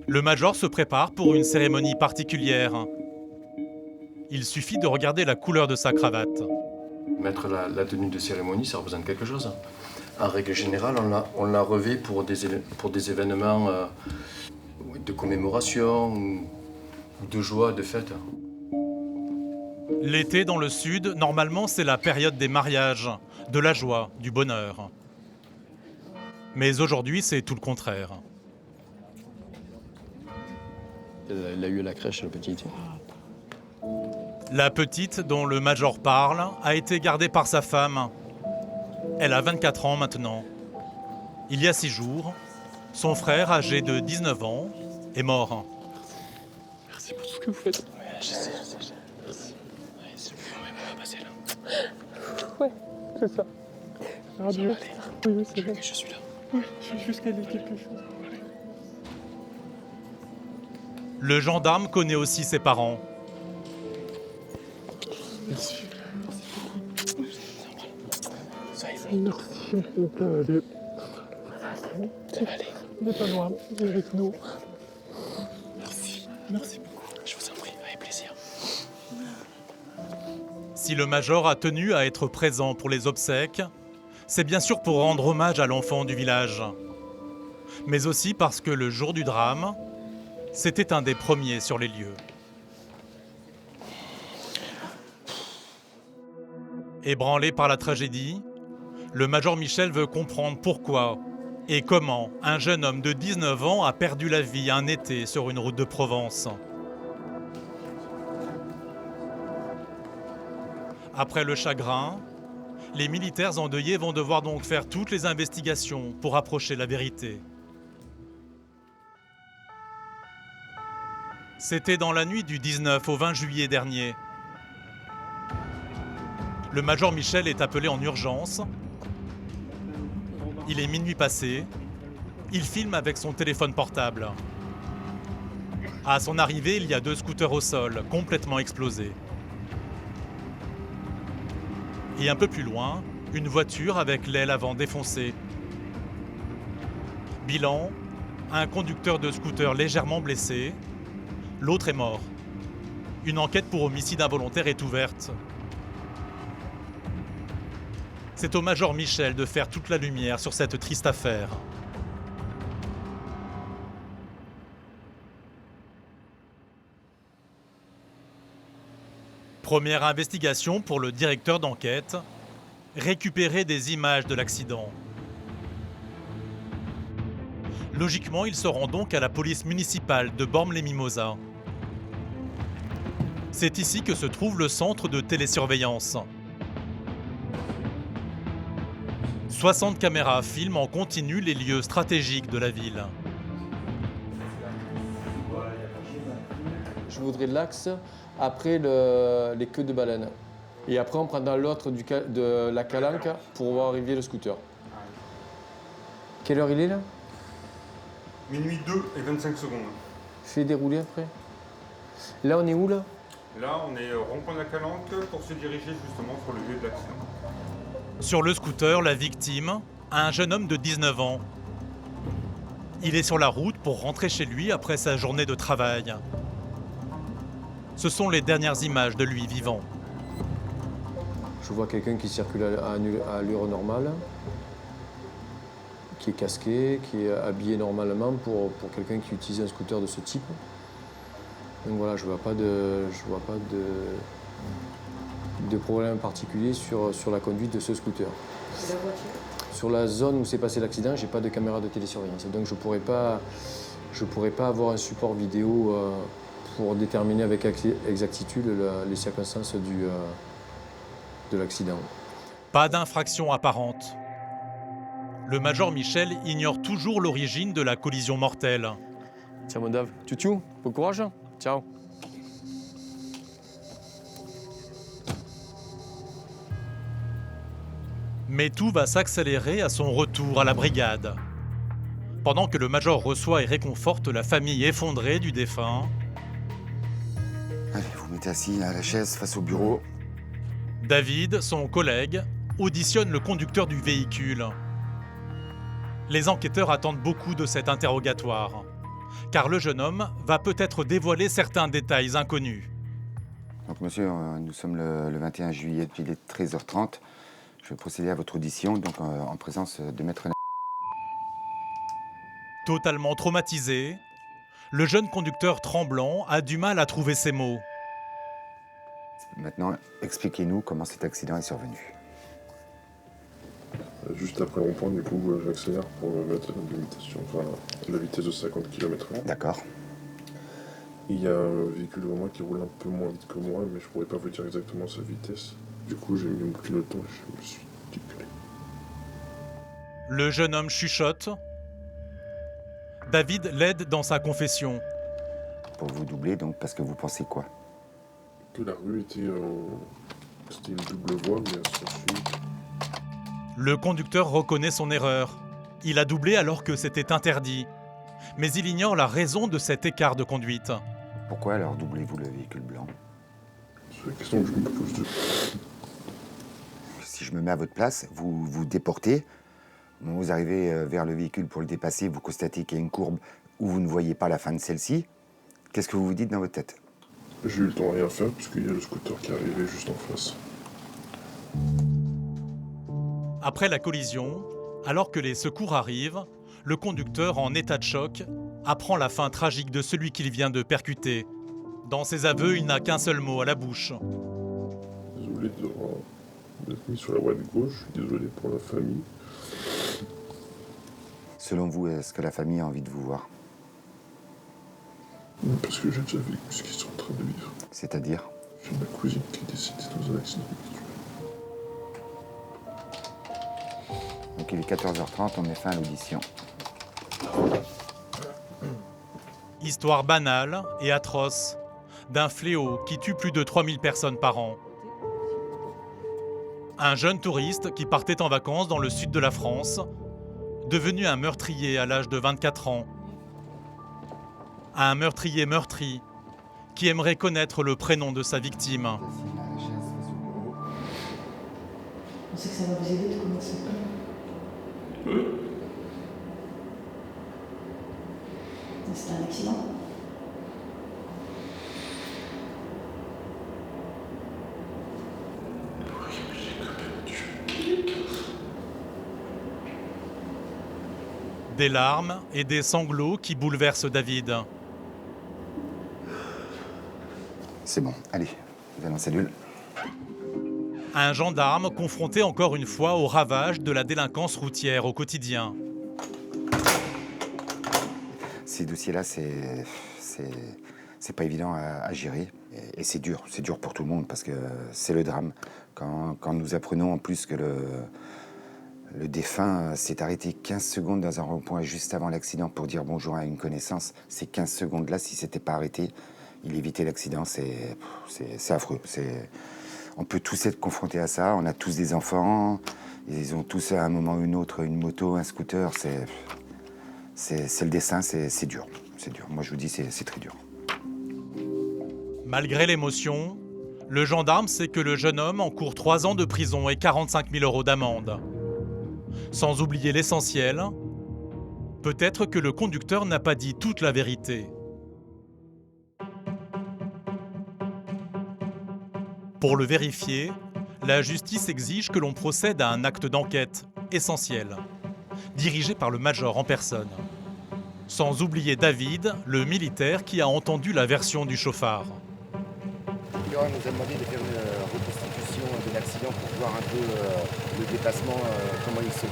Le major se prépare pour une cérémonie particulière. Il suffit de regarder la couleur de sa cravate. Mettre la tenue de cérémonie, ça représente quelque chose. En règle générale, on la revêt pour des événements de commémoration ou de joie, de fête. L'été dans le sud, normalement, c'est la période des mariages, de la joie, du bonheur. Mais aujourd'hui, c'est tout le contraire. Il a eu la crèche, le petit. La petite, dont le major parle, a été gardée par sa femme. Elle a 24 ans maintenant. Il y a 6 jours, son frère, âgé de 19 ans, est mort. Merci pour tout ce que vous faites. Ouais, je sais. Merci. Ouais, c'est bon, on va passer là. Ouais, c'est ça. Adieu. Oui, c'est bon. Je suis là. Oui, je vais juste caler quelque chose. Le gendarme connaît aussi ses parents. Merci. Merci. On peut aller. Ça va aller. On n'est pas loin. On est avec nous. Merci. Merci beaucoup. Je vous en prie, avec plaisir. Si le major a tenu à être présent pour les obsèques, c'est bien sûr pour rendre hommage à l'enfant du village. Mais aussi parce que le jour du drame, c'était un des premiers sur les lieux. Ébranlé par la tragédie, Le major Michel veut comprendre pourquoi et comment un jeune homme de 19 ans a perdu la vie un été sur une route de Provence. Après le chagrin, les militaires endeuillés vont devoir donc faire toutes les investigations pour approcher la vérité. C'était dans la nuit du 19 au 20 juillet dernier. Le major Michel est appelé en urgence. Il est minuit passé. Il filme avec son téléphone portable. À son arrivée, il y a 2 scooters au sol, complètement explosés. Et un peu plus loin, une voiture avec l'aile avant défoncée. Bilan, un conducteur de scooter légèrement blessé. L'autre est mort. Une enquête pour homicide involontaire est ouverte. C'est au major Michel de faire toute la lumière sur cette triste affaire. Première investigation pour le directeur d'enquête, récupérer des images de l'accident. Logiquement, il se rend donc à la police municipale de Bormes-les-Mimosas. C'est ici que se trouve le centre de télésurveillance. 60 caméras filment en continu les lieux stratégiques de la ville. Je voudrais l'axe après les queues de baleine. Et après, on prendra l'autre de la calanque pour voir arriver le scooter. Quelle heure il est là? Minuit 2 et 25 secondes. Fais dérouler après. Là, on est où là? Là, on est au rond-point de la Calanque pour se diriger justement sur le lieu de l'accident. Sur le scooter, la victime, un jeune homme de 19 ans. Il est sur la route pour rentrer chez lui après sa journée de travail. Ce sont les dernières images de lui vivant. Je vois quelqu'un qui circule à allure normale, qui est casqué, qui est habillé normalement pour quelqu'un qui utilise un scooter de ce type. Donc voilà, je vois pas de problème particulier sur la conduite de ce scooter. C'est la voiture? Sur la zone où s'est passé l'accident, j'ai pas de caméra de télésurveillance. Donc je pourrais pas avoir un support vidéo pour déterminer avec exactitude les circonstances de l'accident. Pas d'infraction apparente. Le major Michel ignore toujours l'origine de la collision mortelle. Tiens mon Dave, tchou, bon courage. Ciao. Mais tout va s'accélérer à son retour à la brigade. Pendant que le major reçoit et réconforte la famille effondrée du défunt. Allez, vous mettez assis à la chaise face au bureau. David, son collègue, auditionne le conducteur du véhicule. Les enquêteurs attendent beaucoup de cet interrogatoire, car le jeune homme va peut-être dévoiler certains détails inconnus. Donc monsieur, nous sommes le 21 juillet depuis les 13h30. Je vais procéder à votre audition, donc en présence de maître... Totalement traumatisé, le jeune conducteur tremblant a du mal à trouver ses mots. Maintenant, expliquez-nous comment cet accident est survenu. Juste après le rond-point, du coup, j'accélère pour mettre la limitation, enfin la vitesse de 50 km/h. D'accord. Il y a un véhicule devant moi qui roule un peu moins vite que moi, mais je pourrais pas vous dire exactement sa vitesse. Du coup, j'ai mis mon clignotant et je me suis déculé. Le jeune homme chuchote. David l'aide dans sa confession. Pour vous doubler, donc, parce que vous pensez quoi? Que la rue était c'était une double voie, mais à sens unique. Le conducteur reconnaît son erreur. Il a doublé alors que c'était interdit. Mais il ignore la raison de cet écart de conduite. Pourquoi alors doublez-vous le véhicule blanc? C'est la question que je me pose. Si je me mets à votre place, vous vous déportez. Vous arrivez vers le véhicule pour le dépasser, vous constatez qu'il y a une courbe où vous ne voyez pas la fin de celle-ci. Qu'est-ce que vous vous dites dans votre tête? J'ai eu le temps de rien faire, puisqu'il y a le scooter qui est arrivé juste en face. Après la collision, alors que les secours arrivent, le conducteur, en état de choc, apprend la fin tragique de celui qu'il vient de percuter. Dans ses aveux, il n'a qu'un seul mot à la bouche. Désolé d'être mis sur la voie de gauche. Je suis désolé pour la famille. Selon vous, est-ce que la famille a envie de vous voir? Parce que j'ai déjà vécu ce qu'ils sont en train de vivre. C'est-à-dire? J'ai ma cousine qui est décédée dans un accident véhicule. Donc il est 14h30, on met fin à l'audition. Histoire banale et atroce d'un fléau qui tue plus de 3000 personnes par an. Un jeune touriste qui partait en vacances dans le sud de la France, devenu un meurtrier à l'âge de 24 ans. Un meurtrier meurtri qui aimerait connaître le prénom de sa victime. On sait que ça va vous aider de connaître son prénom. Oui. C'était un accident. Des larmes et des sanglots qui bouleversent David. C'est bon, allez, vous allez en cellule. Un gendarme confronté encore une fois aux ravages de la délinquance routière au quotidien. Ces dossiers-là, c'est pas évident à gérer. Et c'est dur pour tout le monde parce que c'est le drame. Quand nous apprenons en plus que le défunt s'est arrêté 15 secondes dans un rond-point juste avant l'accident pour dire bonjour à une connaissance, ces 15 secondes-là, s'il ne s'était pas arrêté, il évitait l'accident, c'est affreux. On peut tous être confrontés à ça, on a tous des enfants, ils ont tous à un moment ou une autre une moto, un scooter, c'est le destin, c'est dur. C'est dur, moi je vous dis, c'est très dur. Malgré l'émotion, le gendarme sait que le jeune homme encourt 3 ans de prison et 45 000 € d'amende. Sans oublier l'essentiel, peut-être que le conducteur n'a pas dit toute la vérité. Pour le vérifier, la justice exige que l'on procède à un acte d'enquête essentiel, dirigé par le major en personne. Sans oublier David, le militaire qui a entendu la version du chauffard. Il nous a demandé de faire une reconstitution de l'accident pour voir un peu le dépassement, comment il s'est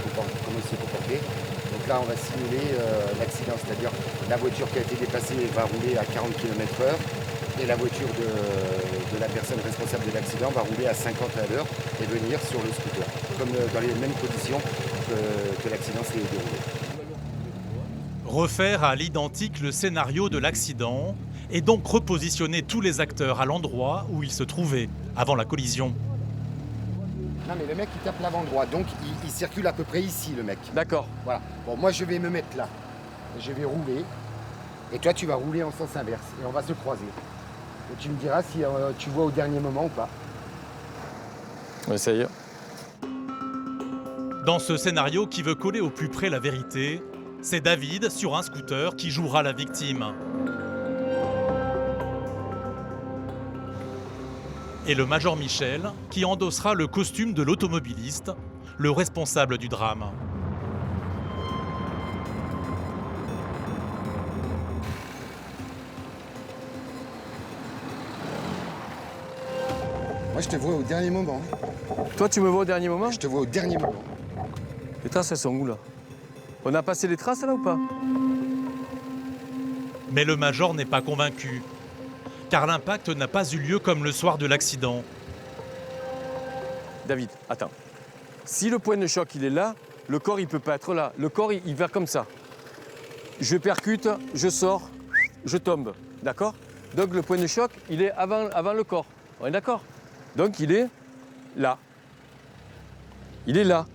comporté. Donc là, on va simuler l'accident, c'est-à-dire la voiture qui a été dépassée va rouler à 40 km/h et la voiture de la personne responsable de l'accident va rouler à 50 à l'heure et venir sur le scooter, comme dans les mêmes conditions que l'accident s'est déroulé. Refaire à l'identique le scénario de l'accident et donc repositionner tous les acteurs à l'endroit où ils se trouvaient avant la collision. Non mais le mec il tape l'avant droit, donc il circule à peu près ici le mec. D'accord. Voilà. Bon moi je vais me mettre là, je vais rouler, et toi tu vas rouler en sens inverse, et on va se croiser. Et tu me diras si tu vois au dernier moment ou pas. On va essayer. Dans ce scénario qui veut coller au plus près la vérité, c'est David sur un scooter qui jouera la victime. Et le major Michel qui endossera le costume de l'automobiliste, le responsable du drame. Moi je te vois au dernier moment. Toi tu me vois au dernier moment? Je te vois au dernier moment. Les traces elles sont où là? On a passé les traces là ou pas? Mais le major n'est pas convaincu, car l'impact n'a pas eu lieu comme le soir de l'accident. David, attends. Si le point de choc il est là, le corps il peut pas être là. Le corps il va comme ça. Je percute, je sors, je tombe. D'accord? Donc le point de choc il est avant le corps. On est d'accord? Donc il est là. Il est là.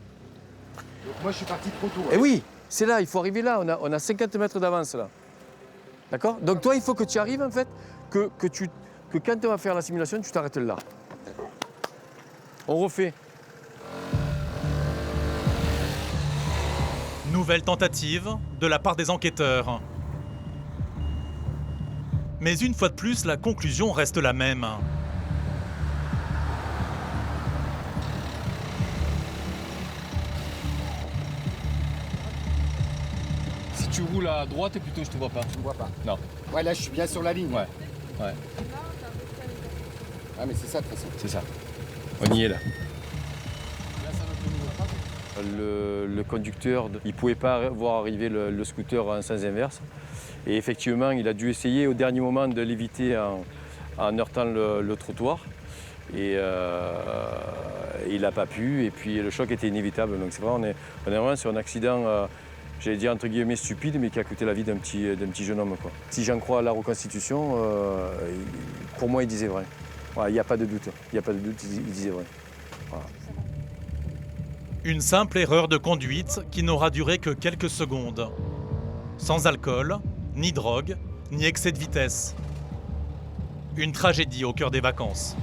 Donc moi je suis parti trop tôt. Eh oui, c'est là, il faut arriver là. On a 50 mètres d'avance là. D'accord? Donc toi il faut que tu arrives en fait, que quand on va faire la simulation, tu t'arrêtes là. On refait. Nouvelle tentative de la part des enquêteurs. Mais une fois de plus, la conclusion reste la même. Si tu roules à droite et plutôt je te vois pas. Tu me vois pas? Non. Ouais là je suis bien sur la ligne. Ouais. Ouais. Ah mais c'est ça de toute façon. C'est ça. On y est là. Le conducteur, il ne pouvait pas voir arriver le scooter en sens inverse. Et effectivement, il a dû essayer au dernier moment de l'éviter en heurtant le trottoir. Et il n'a pas pu, et puis le choc était inévitable. Donc c'est vrai, on est vraiment sur un accident, j'allais dire entre guillemets stupide, mais qui a coûté la vie d'un petit jeune homme, quoi. Si j'en crois à la reconstitution, pour moi, il disait vrai. Il n'y a pas de doute, il disait vrai. Voilà. Une simple erreur de conduite qui n'aura duré que quelques secondes. Sans alcool, ni drogue, ni excès de vitesse. Une tragédie au cœur des vacances.